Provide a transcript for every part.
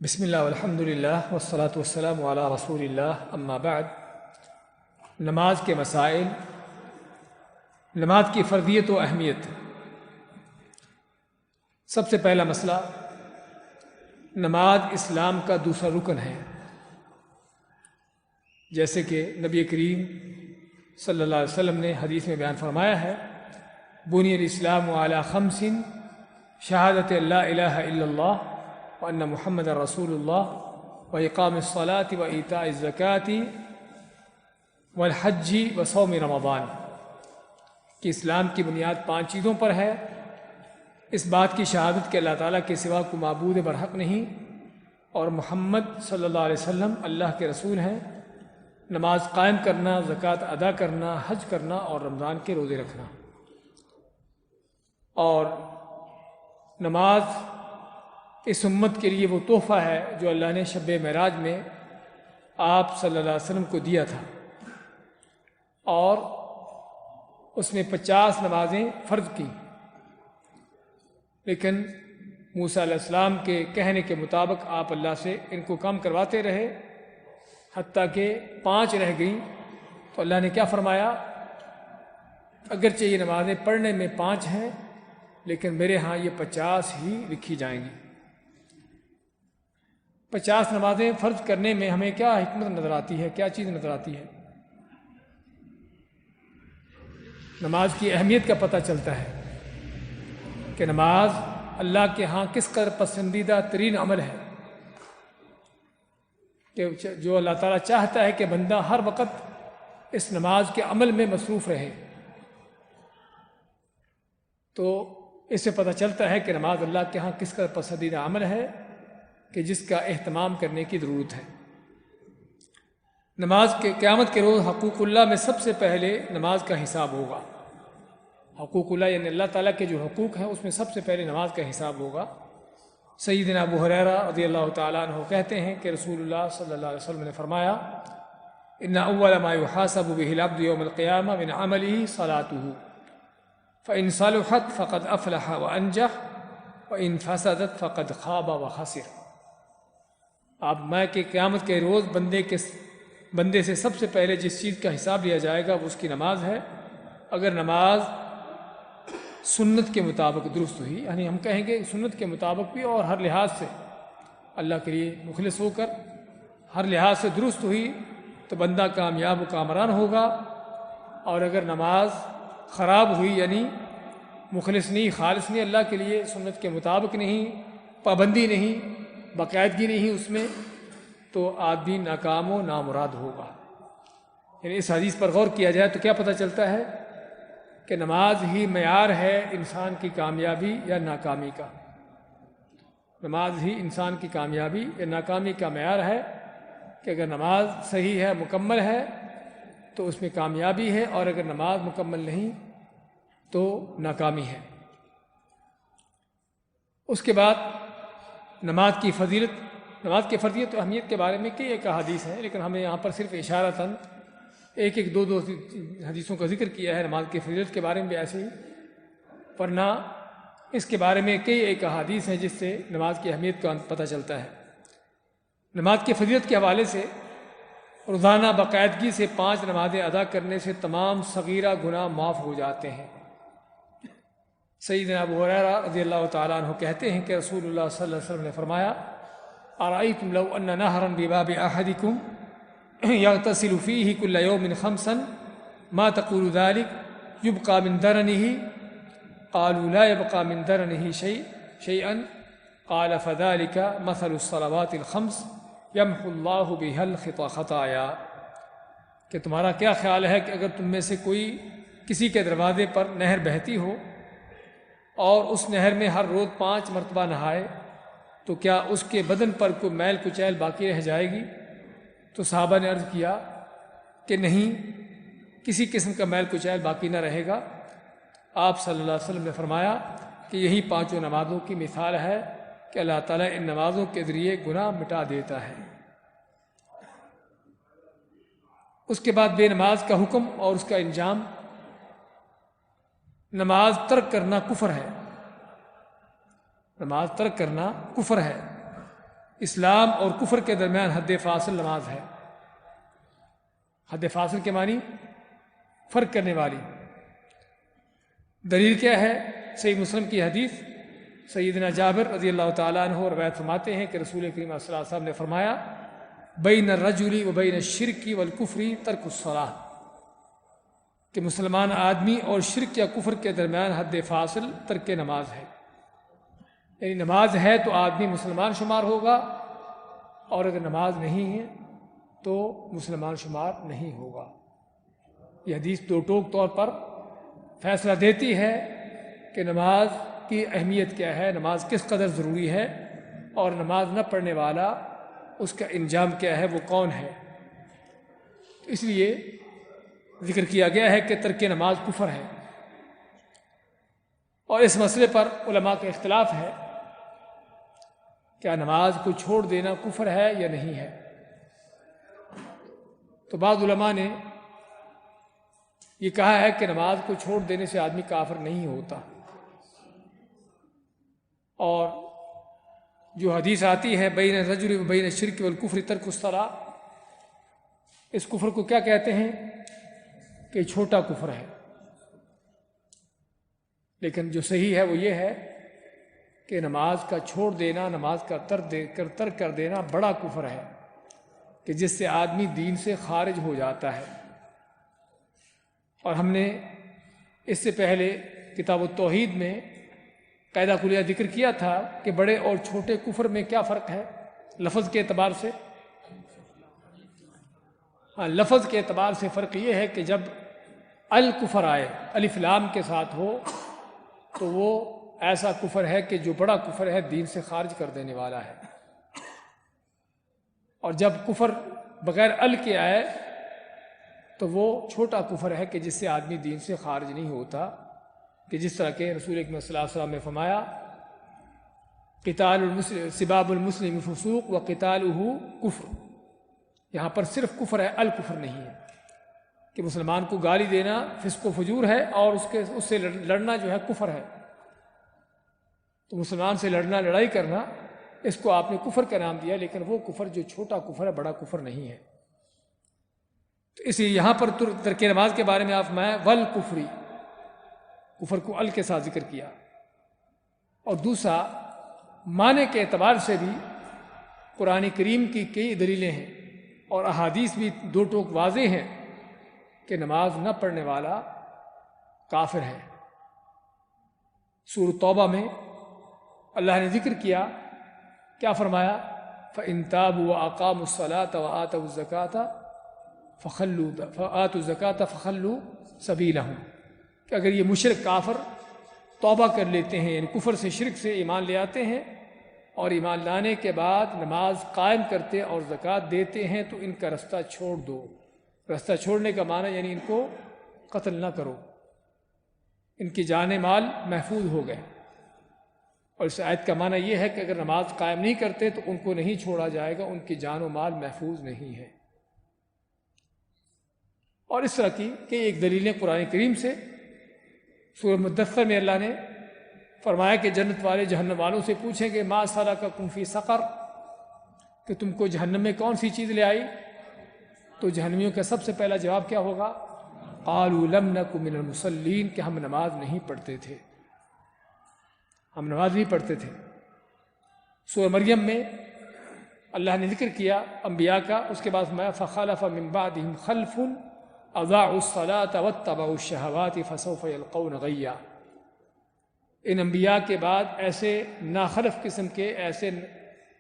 بسم اللہ والحمد للہ والصلاة والسلام علی رسول اللہ اما بعد۔ نماز کے مسائل، نماز کی فرضیت و اہمیت۔ سب سے پہلا مسئلہ، نماز اسلام کا دوسرا رکن ہے، جیسے کہ نبی کریم صلی اللہ علیہ وسلم نے حدیث میں بیان فرمایا ہے، بنی الاسلام علی خمس، شہادت لا الہ الا اللہ وان محمد رسول اللہ واقام الصلاۃ وایتاء الزکاۃ والحج وصوم رمضان، کہ اسلام کی بنیاد 5 چیزوں پر ہے۔ اس بات کی شہادت کہ اللہ تعالیٰ کے سوا کوئی معبود برحق نہیں اور محمد صلی اللہ علیہ وسلم اللہ کے رسول ہیں، نماز قائم کرنا، زکوٰۃ ادا کرنا، حج کرنا اور رمضان کے روزے رکھنا۔ اور نماز اس امت کے لیے وہ تحفہ ہے جو اللہ نے شب معراج میں آپ صلی اللہ علیہ وسلم کو دیا تھا، اور اس میں 50 نمازیں فرض کی، لیکن موسیٰ علیہ السلام کے کہنے کے مطابق آپ اللہ سے ان کو کم کرواتے رہے، حتیٰ کہ 5 رہ گئیں۔ تو اللہ نے کیا فرمایا، اگرچہ یہ نمازیں پڑھنے میں 5 ہیں لیکن میرے ہاں یہ 50 ہی لکھی جائیں گی۔ 50 نمازیں فرض کرنے میں ہمیں کیا حکمت نظر آتی ہے، کیا چیز نظر آتی ہے؟ نماز کی اہمیت کا پتہ چلتا ہے کہ نماز اللہ کے ہاں کس قدر پسندیدہ ترین عمل ہے، کہ جو اللہ تعالیٰ چاہتا ہے کہ بندہ ہر وقت اس نماز کے عمل میں مصروف رہے۔ تو اس سے پتہ چلتا ہے کہ نماز اللہ کے ہاں کس قدر پسندیدہ عمل ہے کہ جس کا اہتمام کرنے کی ضرورت ہے۔ نماز کے قیامت کے روز حقوق اللہ میں سب سے پہلے نماز کا حساب ہوگا۔ حقوق اللہ یعنی اللہ تعالیٰ کے جو حقوق ہیں اس میں سب سے پہلے نماز کا حساب ہوگا۔ سیدنا ابو ہریرہ رضی اللہ تعالیٰ عنہ کہتے ہیں کہ رسول اللہ صلی اللہ علیہ وسلم نے فرمایا، ان اول ما يحاسب به العبد يوم القيامة من عمله صلاته فإن صلحت فقد افلح وانجح وإن فسدت فقد خاب وخسر۔ آپ میں کہ قیامت کے روز بندے سے سب سے پہلے جس چیز کا حساب لیا جائے گا وہ اس کی نماز ہے۔ اگر نماز سنت کے مطابق درست ہوئی، یعنی ہم کہیں گے سنت کے مطابق بھی اور ہر لحاظ سے اللہ کے لیے مخلص ہو کر ہر لحاظ سے درست ہوئی تو بندہ کامیاب و کامران ہوگا، اور اگر نماز خراب ہوئی یعنی مخلص نہیں، خالص نہیں، اللہ کے لیے سنت کے مطابق نہیں، پابندی نہیں، باقاعدگی نہیں اس میں، تو آدمی ناکام و نامراد ہوگا۔ یعنی اس حدیث پر غور کیا جائے تو کیا پتہ چلتا ہے کہ نماز ہی معیار ہے انسان کی کامیابی یا ناکامی کا۔ نماز ہی انسان کی کامیابی یا ناکامی کا معیار ہے کہ اگر نماز صحیح ہے، مکمل ہے تو اس میں کامیابی ہے، اور اگر نماز مکمل نہیں تو ناکامی ہے۔ اس کے بعد نماز کی فضیلت، نماز کی فرضیت و اہمیت کے بارے میں کئی ایک احادیث ہیں، لیکن ہم نے یہاں پر صرف اشارتاً ایک دو حدیثوں کا ذکر کیا ہے نماز کی فضیلت کے بارے میں بھی ایسے ہی، ورنہ اس کے بارے میں کئی ایک احادیث ہیں جس سے نماز کی اہمیت کا پتہ چلتا ہے۔ نماز کی فضیلت کے حوالے سے روزانہ باقاعدگی سے 5 نمازیں ادا کرنے سے تمام صغیرہ گناہ معاف ہو جاتے ہیں۔ سیدنا ابو ہریرہ رضی اللہ تعالیٰ عنہ کہتے ہیں کہ رسول اللہ صلی اللہ علیہ وسلم نے فرمایا، ارأیتم لو ان نہرا بباب احدکم یغتسل فیہ کل یوم 5 ما تقول ذلك یبقى من درنه قالوا لا يبقى من درنه شيئا قال فذلك مثل الصلوات الخمس یمحو اللہ بها الخطایا، کہ تمہارا کیا خیال ہے کہ اگر تم میں سے کوئی کسی کے دروازے پر نہر بہتی ہو اور اس نہر میں ہر روز 5 مرتبہ نہائے تو کیا اس کے بدن پر کوئی میل کچیل باقی رہ جائے گی؟ تو صحابہ نے عرض کیا کہ نہیں، کسی قسم کا میل کچیل باقی نہ رہے گا۔ آپ صلی اللہ علیہ وسلم نے فرمایا کہ یہی 5 نمازوں کی مثال ہے کہ اللہ تعالیٰ ان نمازوں کے ذریعے گناہ مٹا دیتا ہے۔ اس کے بعد بے نماز کا حکم اور اس کا انجام۔ نماز ترک کرنا کفر ہے، نماز ترک کرنا کفر ہے، اسلام اور کفر کے درمیان حد فاصل نماز ہے۔ حد فاصل کے معنی فرق کرنے والی۔ دلیل کیا ہے؟ صحیح مسلم کی حدیث، سیدنا جابر رضی اللہ تعالیٰ عنہ روایت فرماتے ہیں کہ رسول کریم صلی اللہ علیہ وسلم نے فرمایا بین الرجل و بین الشرک والکفر ترک الصلاۃ، کہ مسلمان آدمی اور شرک یا کفر کے درمیان حد فاصل ترک نماز ہے۔ یعنی نماز ہے تو آدمی مسلمان شمار ہوگا، اور اگر نماز نہیں ہے تو مسلمان شمار نہیں ہوگا۔ یہ حدیث دو ٹوک طور پر فیصلہ دیتی ہے کہ نماز کی اہمیت کیا ہے، نماز کس قدر ضروری ہے، اور نماز نہ پڑھنے والا اس کا انجام کیا ہے، وہ کون ہے۔ اس لیے ذکر کیا گیا ہے کہ ترک نماز کفر ہے، اور اس مسئلے پر علماء کا اختلاف ہے، کیا نماز کو چھوڑ دینا کفر ہے یا نہیں ہے۔ تو بعض علماء نے یہ کہا ہے کہ نماز کو چھوڑ دینے سے آدمی کافر نہیں ہوتا، اور جو حدیث آتی ہے بین الرجل و بین الشرک والکفر ترک الصلاۃ، اس کفر کو کیا کہتے ہیں کہ چھوٹا کفر ہے، لیکن جو صحیح ہے وہ یہ ہے کہ نماز کا چھوڑ دینا، نماز کا ترک کر دینا بڑا کفر ہے، کہ جس سے آدمی دین سے خارج ہو جاتا ہے۔ اور ہم نے اس سے پہلے کتاب التوحید میں قاعدہ کلیہ ذکر کیا تھا کہ بڑے اور چھوٹے کفر میں کیا فرق ہے لفظ کے اعتبار سے۔ ہاں، لفظ کے اعتبار سے فرق یہ ہے کہ جب الکفر آئے، الف لام کے ساتھ ہو، تو وہ ایسا کفر ہے کہ جو بڑا کفر ہے، دین سے خارج کر دینے والا ہے۔ اور جب کفر بغیر ال کے آئے تو وہ چھوٹا کفر ہے کہ جس سے آدمی دین سے خارج نہیں ہوتا، کہ جس طرح کہ رسول اکرم صلی اللہ علیہ وسلم نے فرمایا سباب المسلم فسوق و قتالہ کفر۔ یہاں پر صرف کفر ہے، الکفر نہیں ہے، کہ مسلمان کو گالی دینا فسق و فجور ہے، اور اس سے لڑنا جو ہے کفر ہے۔ تو مسلمان سے لڑنا، لڑائی کرنا، اس کو آپ نے کفر کا نام دیا، لیکن وہ کفر جو چھوٹا کفر ہے، بڑا کفر نہیں ہے۔ تو اس لیے یہاں پر ترک نماز کے بارے میں آپ میں والکفری، کفر کو ال کے ساتھ ذکر کیا۔ اور دوسرا، معنی کے اعتبار سے بھی قرآن کریم کی کئی دلیلیں ہیں، اور احادیث بھی دو ٹوک واضح ہیں کہ نماز نہ پڑھنے والا کافر ہے۔ سورۃ توبہ میں اللہ نے ذکر کیا، کیا فرمایا؟ فَإِن تَابُوا وَأَقَامُوا الصَّلَاةَ وَآتَوُا الزَّكَاةَ فَآتُوا الزَّكَاةَ فَخَلُّوا سَبِيلَهُمْ، کہ اگر یہ مشرک کافر توبہ کر لیتے ہیں، یعنی کفر سے، شرک سے ایمان لے آتے ہیں، اور ایمان لانے کے بعد نماز قائم کرتے اور زکوٰۃ دیتے ہیں، تو ان کا رستہ چھوڑ دو۔ رستہ چھوڑنے کا معنی یعنی ان کو قتل نہ کرو، ان کی جان مال محفوظ ہو گئے۔ اور اس آیت کا معنی یہ ہے کہ اگر نماز قائم نہیں کرتے تو ان کو نہیں چھوڑا جائے گا، ان کی جان و مال محفوظ نہیں ہے۔ اور اس طرح کی کئی ایک دلیلیں قرآن کریم سے۔ سورہ مدثر میں اللہ نے فرمایا کہ جنت والے جہنم والوں سے پوچھیں گے ما سلککم فی سقر، کہ تم کو جہنم میں کون سی چیز لے آئی؟ تو جہنمیوں کا سب سے پہلا جواب کیا ہوگا؟ قالوا لم نک من المصلین، کہ ہم نماز نہیں پڑھتے تھے، ہم نماز نہیں پڑھتے تھے۔ سورہ مریم میں اللہ نے ذکر کیا انبیاء کا، اس کے بعد میں فخلف من بعدهم خلف اضاعوا الصلاة واتبعوا الشہوات فسوف یلقون غیا۔ ان انبیاء کے بعد ایسے ناخلف قسم کے، ایسے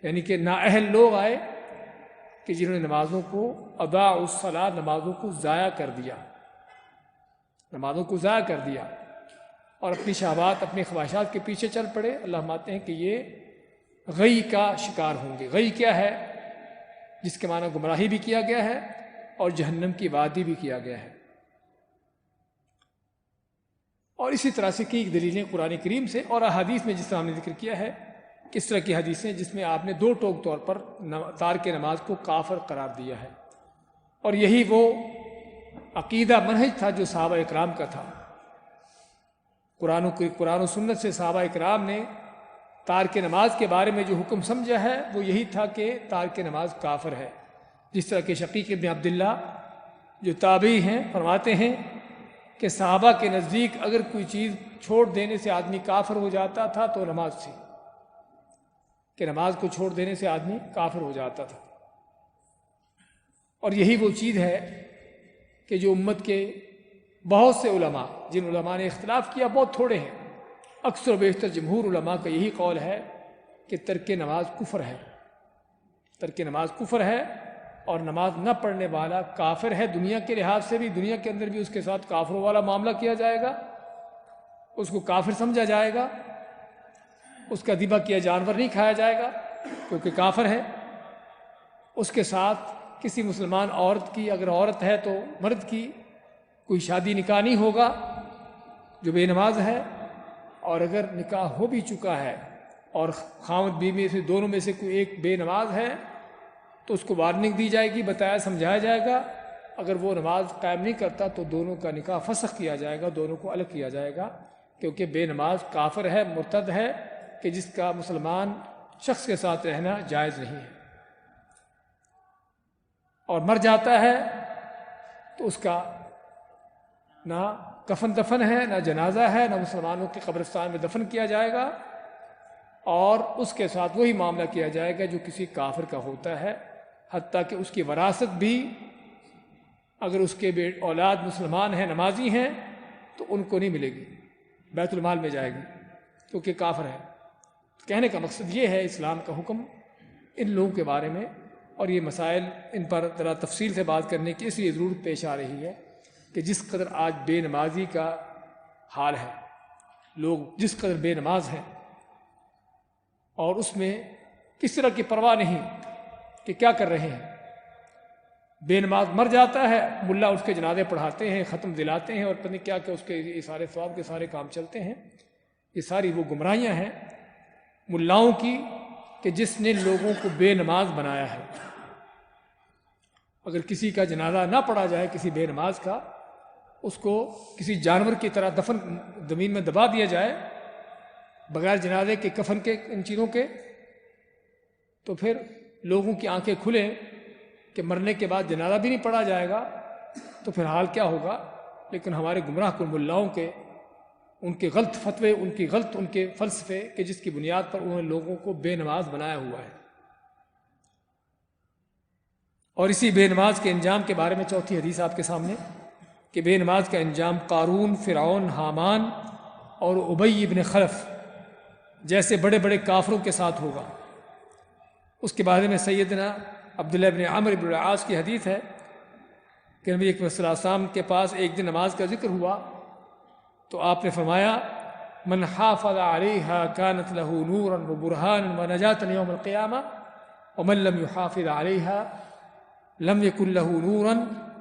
یعنی کہ نااہل لوگ آئے کہ جنہوں نے نمازوں کو اضاعوا الصلاة، نمازوں کو ضائع کر دیا، نمازوں کو ضائع کر دیا، اور اپنی شہوات، اپنی خواہشات کے پیچھے چل پڑے۔ اللہ فرماتے ہیں کہ یہ غی کا شکار ہوں گے۔ غی کیا ہے؟ جس کے معنی گمراہی بھی کیا گیا ہے اور جہنم کی وادی بھی کیا گیا ہے۔ اور اسی طرح سے کئی دلیلیں قرآن کریم سے اور احادیث میں، جس طرح ہم نے ذکر کیا ہے، کس طرح کی حدیثیں جس میں آپ نے دو ٹوک طور پر تارک نماز کو کافر قرار دیا ہے۔ اور یہی وہ عقیدہ منہج تھا جو صحابہ اکرام کا تھا۔ قرآن و سنت سے صحابہ اکرام نے تارک نماز کے بارے میں جو حکم سمجھا ہے وہ یہی تھا کہ تارک نماز کافر ہے، جس طرح کہ شقیق ابن عبداللہ جو تابعی ہیں فرماتے ہیں کہ صحابہ کے نزدیک اگر کوئی چیز چھوڑ دینے سے آدمی کافر ہو جاتا تھا تو نماز تھی، کہ نماز کو چھوڑ دینے سے آدمی کافر ہو جاتا تھا۔ اور یہی وہ چیز ہے کہ جو امت کے بہت سے علماء، جن علماء نے اختلاف کیا بہت تھوڑے ہیں، اکثر و بیشتر جمہور علماء کا یہی قول ہے کہ ترک نماز کفر ہے، ترک نماز کفر ہے، اور نماز نہ پڑھنے والا کافر ہے۔ دنیا کے لحاظ سے بھی، دنیا کے اندر بھی اس کے ساتھ کافروں والا معاملہ کیا جائے گا، اس کو کافر سمجھا جائے گا، اس کا ذبح کیا جانور نہیں کھایا جائے گا کیونکہ کافر ہے۔ اس کے ساتھ کسی مسلمان عورت کی، اگر عورت ہے تو مرد کی، کوئی شادی نکاح نہیں ہوگا جو بے نماز ہے، اور اگر نکاح ہو بھی چکا ہے اور خاوند بیوی میں سے دونوں میں سے کوئی ایک بے نماز ہے تو اس کو وارننگ دی جائے گی، بتایا سمجھایا جائے گا۔ اگر وہ نماز قائم نہیں کرتا تو دونوں کا نکاح فسخ کیا جائے گا، دونوں کو الگ کیا جائے گا، کیونکہ بے نماز کافر ہے، مرتد ہے، کہ جس کا مسلمان شخص کے ساتھ رہنا جائز نہیں ہے، اور مر جاتا ہے تو اس کا نہ کفن دفن ہے، نہ جنازہ ہے، نہ مسلمانوں کے قبرستان میں دفن کیا جائے گا، اور اس کے ساتھ وہی معاملہ کیا جائے گا جو کسی کافر کا ہوتا ہے، حتیٰ کہ اس کی وراثت بھی اگر اس کے اولاد مسلمان ہیں، نمازی ہیں، تو ان کو نہیں ملے گی، بیت المال میں جائے گی کیونکہ کافر ہے۔ کہنے کا مقصد یہ ہے اسلام کا حکم ان لوگوں کے بارے میں، اور یہ مسائل ان پر ذرا تفصیل سے بات کرنے کی اس لیے ضرورت پیش آ رہی ہے کہ جس قدر آج بے نمازی کا حال ہے، لوگ جس قدر بے نماز ہیں، اور اس میں کس طرح کی پرواہ نہیں کہ کیا کر رہے ہیں۔ بے نماز مر جاتا ہے، ملا اس کے جنازے پڑھاتے ہیں، ختم دلاتے ہیں، اور پتہ نہیں کیا کہ اس کے یہ سارے ثواب کے سارے کام چلتے ہیں۔ یہ ساری وہ گمراہیاں ہیں ملاؤں کی کہ جس نے لوگوں کو بے نماز بنایا ہے۔ اگر کسی کا جنازہ نہ پڑھا جائے، کسی بے نماز کا، اس کو کسی جانور کی طرح دفن زمین میں دبا دیا جائے بغیر جنازے کے، کفن کے، ان چیزوں کے، تو پھر لوگوں کی آنکھیں کھلیں کہ مرنے کے بعد جنازہ بھی نہیں پڑھا جائے گا تو پھر حال کیا ہوگا۔ لیکن ہمارے گمراہ کن ملاؤں کے، ان کے غلط فتوے، ان کے فلسفے کہ جس کی بنیاد پر انہوں نے لوگوں کو بے نماز بنایا ہوا ہے۔ اور اسی بے نماز کے انجام کے بارے میں چوتھی حدیث آپ کے سامنے، کہ بے نماز کا انجام قارون، فرعون، حامان اور ابی ابن خلف جیسے بڑے بڑے کافروں کے ساتھ ہوگا۔ اس کے بارے میں سیدنا عبداللہ ابن عمرو ابن العاص کی حدیث ہے کہ نبی اکرم صلی اللہ علیہ وسلم کے پاس ایک دن نماز کا ذکر ہوا تو آپ نے فرمایا من حافظ علیہا کانت لہ نورا وبرہانا ونجاتا یوم القیامہ ومن لم یحافظ علیہا لم یکن لہ نورا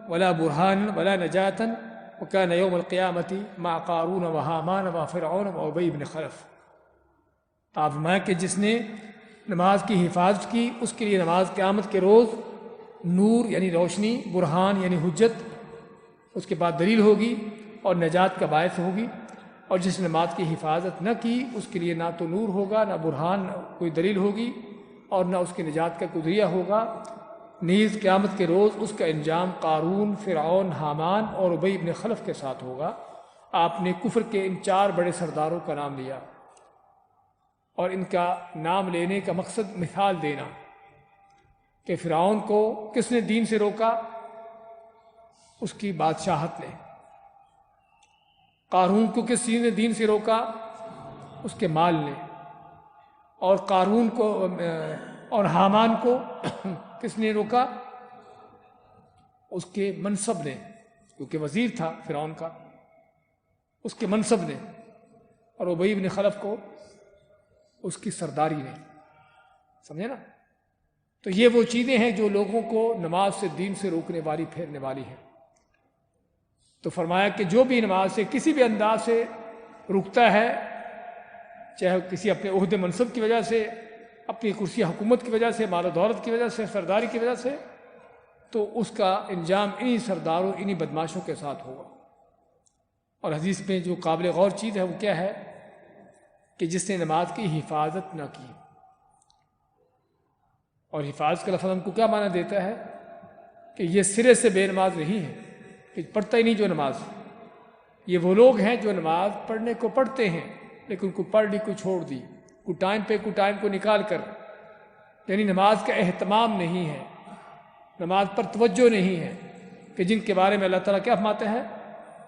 ولا برہانا ولا نجاتا وکان یوم القیامۃ مع قارون وحامان وفرعون وابی بن خلف۔ آپ فرمایا کہ جس نے نماز کی حفاظت کی اس کے لیے نماز قیامت کے روز نور یعنی روشنی، برہان یعنی حجت، اس کے بعد دلیل ہوگی اور نجات کا باعث ہوگی، اور جس نے نماز کی حفاظت نہ کی اس کے لیے نہ تو نور ہوگا، نہ برہان کوئی دلیل ہوگی، اور نہ اس کی نجات کا کوئی ذریعہ ہوگا۔ نیز قیامت کے روز اس کا انجام قارون، فرعون، حامان اور ابی ابن خلف کے ساتھ ہوگا۔ آپ نے کفر کے ان چار بڑے سرداروں کا نام لیا، اور ان کا نام لینے کا مقصد مثال دینا کہ فرعون کو کس نے دین سے روکا؟ اس کی بادشاہت نے۔ قارون کو کس چیز نے دین سے روکا؟ اس کے مال نے۔ اور قارون کو اور حامان کو کس نے روکا؟ اس کے منصب نے، کیونکہ وزیر تھا فرعون کا، اس کے منصب نے۔ اور ابی بن خلف کو اس کی سرداری نے۔ سمجھے نا؟ تو یہ وہ چیزیں ہیں جو لوگوں کو نماز سے، دین سے روکنے والی، پھیرنے والی ہیں۔ تو فرمایا کہ جو بھی نماز سے کسی بھی انداز سے رکتا ہے، چاہے کسی اپنے عہدے منصب کی وجہ سے، اپنی کرسی حکومت کی وجہ سے، مال و دولت کی وجہ سے، سرداری کی وجہ سے، تو اس کا انجام انہی سرداروں، انہی بدماشوں کے ساتھ ہوگا۔ اور حدیث میں جو قابل غور چیز ہے وہ کیا ہے کہ جس نے نماز کی حفاظت نہ کی. اور حفاظت کا لفظ ہم کو کیا معنی دیتا ہے کہ یہ سرے سے بے نماز نہیں ہے کہ پڑھتا ہی نہیں جو نماز. یہ وہ لوگ ہیں جو نماز پڑھنے کو پڑھتے ہیں لیکن کوئی پڑھ لی کوئی چھوڑ دی، کوئی ٹائم پہ کوئی ٹائم کو نکال کر، یعنی نماز کا اہتمام نہیں ہے، نماز پر توجہ نہیں ہے، کہ جن کے بارے میں اللہ تعالیٰ کیا فرماتے ہیں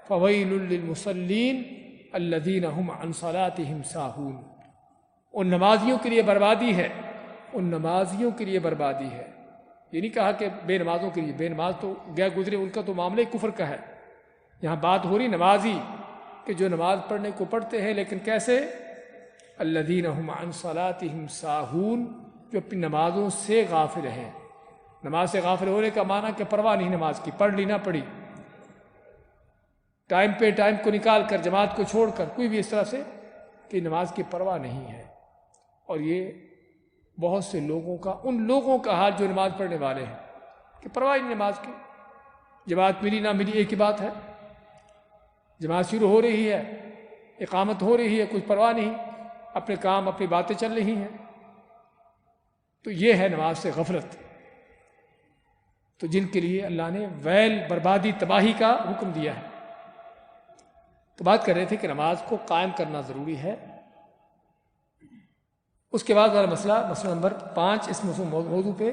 فَوَيْلٌ لِّلْمُصَلِّينَ الَّذِينَ هُمْ عَنْ صَلَاتِهِمْ سَاهُونَ. ان نمازیوں کے لیے بربادی ہے، ان نمازیوں کے لیے بربادی ہے. یہ نہیں کہا کہ بے نمازوں کے لیے، بے نماز تو گیا گزرے، ان کا تو معاملہ ہی کفر کا ہے. یہاں بات ہو رہی نمازی کہ جو نماز پڑھنے کو پڑھتے ہیں لیکن کیسے، الذین هم عن صلاتهم ساہون، جو اپنی نمازوں سے غافل ہیں. نماز سے غافل ہونے کا معنی کہ پرواہ نہیں نماز کی، پڑھ لی نہ پڑھی، ٹائم پہ ٹائم کو نکال کر جماعت کو چھوڑ کر، کوئی بھی اس طرح سے کہ نماز کی پرواہ نہیں ہے. اور یہ بہت سے لوگوں کا، ان لوگوں کا حال جو نماز پڑھنے والے ہیں کہ پرواہ نہیں نماز کی، جماعت ملی نہ ملی ایک ہی بات ہے، جماعت شروع ہو رہی ہے، اقامت ہو رہی ہے، کچھ پرواہ نہیں، اپنے کام اپنی باتیں چل رہی ہیں. تو یہ ہے نماز سے غفلت. تو جن کے لیے اللہ نے ویل، بربادی، تباہی کا حکم دیا ہے. تو بات کر رہے تھے کہ نماز کو قائم کرنا ضروری ہے. اس کے بعد والا مسئلہ نمبر 5 اس موضوع پہ،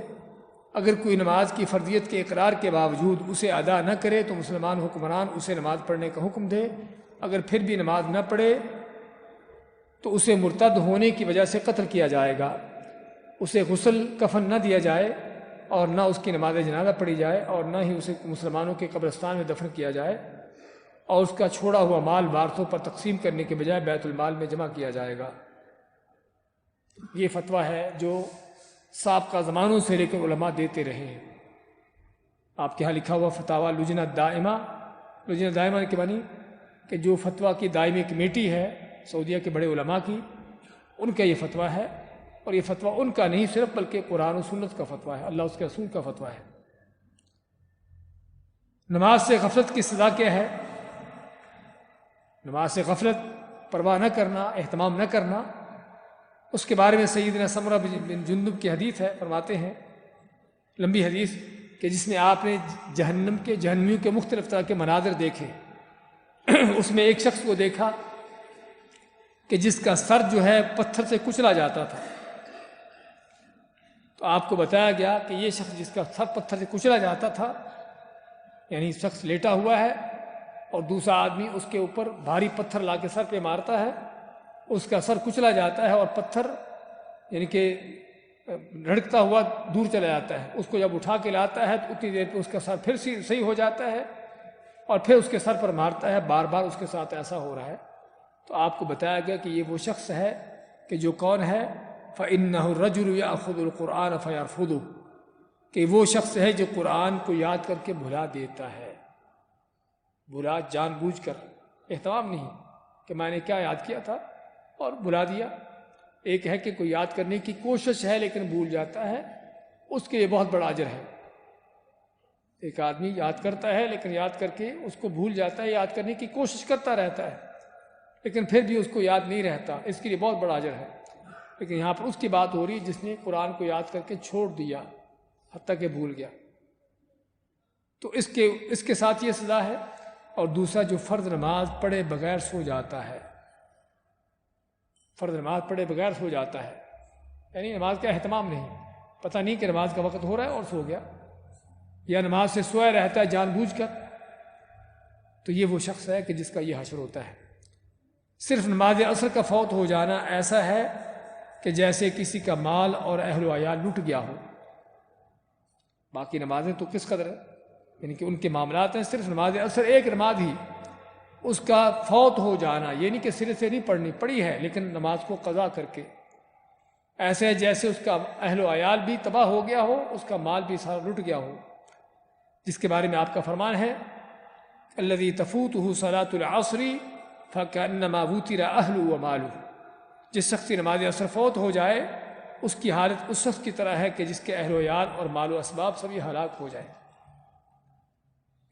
اگر کوئی نماز کی فرضیت کے اقرار کے باوجود اسے ادا نہ کرے تو مسلمان حکمران اسے نماز پڑھنے کا حکم دے. اگر پھر بھی نماز نہ پڑھے تو اسے مرتد ہونے کی وجہ سے قتل کیا جائے گا. اسے غسل کفن نہ دیا جائے اور نہ اس کی نماز جنازہ پڑھی جائے اور نہ ہی اسے مسلمانوں کے قبرستان میں دفن کیا جائے، اور اس کا چھوڑا ہوا مال وارثوں پر تقسیم کرنے کے بجائے بیت المال میں جمع کیا جائے گا. یہ فتویٰ ہے جو سابقہ زمانوں سے لے کر علماء دیتے رہے ہیں. آپ کے ہاں لکھا ہوا فتاویٰ لجنہ دائمہ، لجنہ دائمہ کے معنی کہ جو فتویٰ کی دائمی کمیٹی ہے سعودیہ کے بڑے علماء کی، ان کا یہ فتویٰ ہے. اور یہ فتویٰ ان کا نہیں صرف بلکہ قرآن و سنت کا فتویٰ ہے، اللہ اس کے رسول کا فتویٰ ہے. نماز سے غفلت کی سزا کیا ہے؟ نماز سے غفلت، پرواہ نہ کرنا، اہتمام نہ کرنا، اس کے بارے میں سیدنا سمرہ بن جندب کی حدیث ہے، فرماتے ہیں لمبی حدیث کہ جس میں آپ نے جہنمیوں کے مختلف طرح کے مناظر دیکھے. اس میں ایک شخص کو دیکھا کہ جس کا سر جو ہے پتھر سے کچلا جاتا تھا. تو آپ کو بتایا گیا کہ یہ شخص جس کا سر پتھر سے کچلا جاتا تھا، یعنی شخص لیٹا ہوا ہے اور دوسرا آدمی اس کے اوپر بھاری پتھر لا کے سر پہ مارتا ہے، اس کا سر کچلا جاتا ہے اور پتھر یعنی کہ لڑکتا ہوا دور چلا جاتا ہے. اس کو جب اٹھا کے لاتا ہے تو اتنی دیر پہ اس کا سر پھر صحیح ہو جاتا ہے اور پھر اس کے سر پر مارتا ہے. بار بار اس کے ساتھ ایسا ہو رہا ہے. تو آپ کو بتایا گیا کہ یہ وہ شخص ہے کہ جو کون ہے، فَإِنَّهُ الرَّجُلُ يَأْخُذُ الْقُرْآنَ فَيَرْفُضُهُ، کہ وہ شخص ہے جو قرآن کو یاد کر کے بھلا دیتا ہے. بھلا جان بوجھ کر، اہتمام نہیں کہ میں نے کیا یاد کیا تھا اور بھلا دیا. ایک ہے کہ کوئی یاد کرنے کی کوشش ہے لیکن بھول جاتا ہے، اس کے لیے بہت بڑا اجر ہے. ایک آدمی یاد کرتا ہے لیکن یاد کر کے اس کو بھول جاتا ہے، یاد کرنے کی کوشش کرتا رہتا ہے لیکن پھر بھی اس کو یاد نہیں رہتا، اس کے لیے بہت بڑا اجر ہے. لیکن یہاں پر اس کی بات ہو رہی ہے جس نے قرآن کو یاد کر کے چھوڑ دیا حتیٰ کہ بھول گیا، تو اس کے ساتھ یہ سزا ہے. اور دوسرا جو فرض نماز پڑھے بغیر سو جاتا ہے، فرض نماز پڑھے بغیر سو جاتا ہے، یعنی نماز کا اہتمام نہیں، پتہ نہیں کہ نماز کا وقت ہو رہا ہے اور سو گیا، یا نماز سے سویا رہتا ہے جان بوجھ کر، تو یہ وہ شخص ہے کہ جس کا یہ حشر ہوتا ہے. صرف نماز عصر کا فوت ہو جانا ایسا ہے کہ جیسے کسی کا مال اور اہل و عیال لٹ گیا ہو. باقی نمازیں تو کس قدر ہے، یعنی کہ ان کے معاملات ہیں. صرف نماز عصر ایک نماز ہی، اس کا فوت ہو جانا، یہ نہیں کہ سرے سے نہیں پڑھی ہے لیکن نماز کو قضا کر کے، ایسے جیسے اس کا اہل و عیال بھی تباہ ہو گیا ہو، اس کا مال بھی سارا لٹ گیا ہو، جس کے بارے میں آپ کا فرمان ہے الذی تفوتہ صلاۃ العصر فکأنما وتر اہلہ ومالہ. جس شخص کی نماز عصر فوت ہو جائے اس کی حالت اس شخص کی طرح ہے کہ جس کے اہل و عیال اور مال و اسباب سبھی ہلاک ہو جائیں.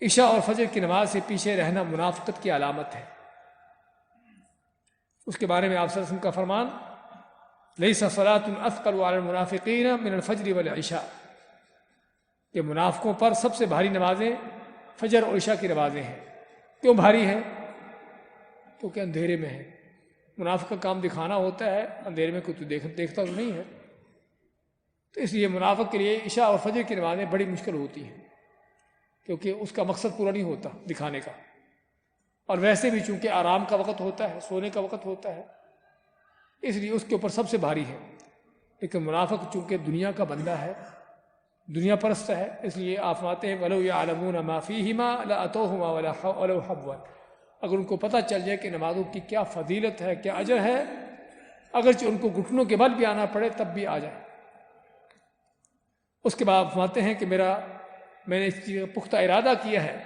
عشاء اور فجر کی نماز سے پیچھے رہنا منافقت کی علامت ہے. اس کے بارے میں آپ صلی اللہ علیہ وسلم کا فرمان لیس صلاۃ اثقل علی المنافقین من الفجر والعشاء، کہ منافقوں پر سب سے بھاری نمازیں فجر اور عشاء کی نمازیں ہیں۔ کیوں بھاری ہیں؟ کیونکہ اندھیرے میں ہے، منافق کا کام دکھانا ہوتا ہے، اندھیرے میں کوئی تو دیکھتا تو نہیں ہے، تو اس لیے منافق کے لیے عشاء اور فجر کی نمازیں بڑی مشکل ہوتی ہیں، کیونکہ اس کا مقصد پورا نہیں ہوتا دکھانے کا، اور ویسے بھی چونکہ آرام کا وقت ہوتا ہے، سونے کا وقت ہوتا ہے، اس لیے اس کے اوپر سب سے بھاری ہے۔ لیکن منافق چونکہ دنیا کا بندہ ہے، دنیا پرست ہے، اس لیے آپ فرماتے ہیں وَلَوْ يَعْلَمُونَ مَا فِيهِمَا لَأَتَوْهُمَا وَلَوْ حَبْوًا، اگر ان کو پتہ چل جائے کہ نمازوں کی کیا فضیلت ہے، کیا اجر ہے، اگرچہ ان کو گھٹنوں کے بل بھی آنا پڑے تب بھی آ جائے۔ اس کے بعد فرماتے ہیں کہ میں نے اس چیز کا پختہ ارادہ کیا ہے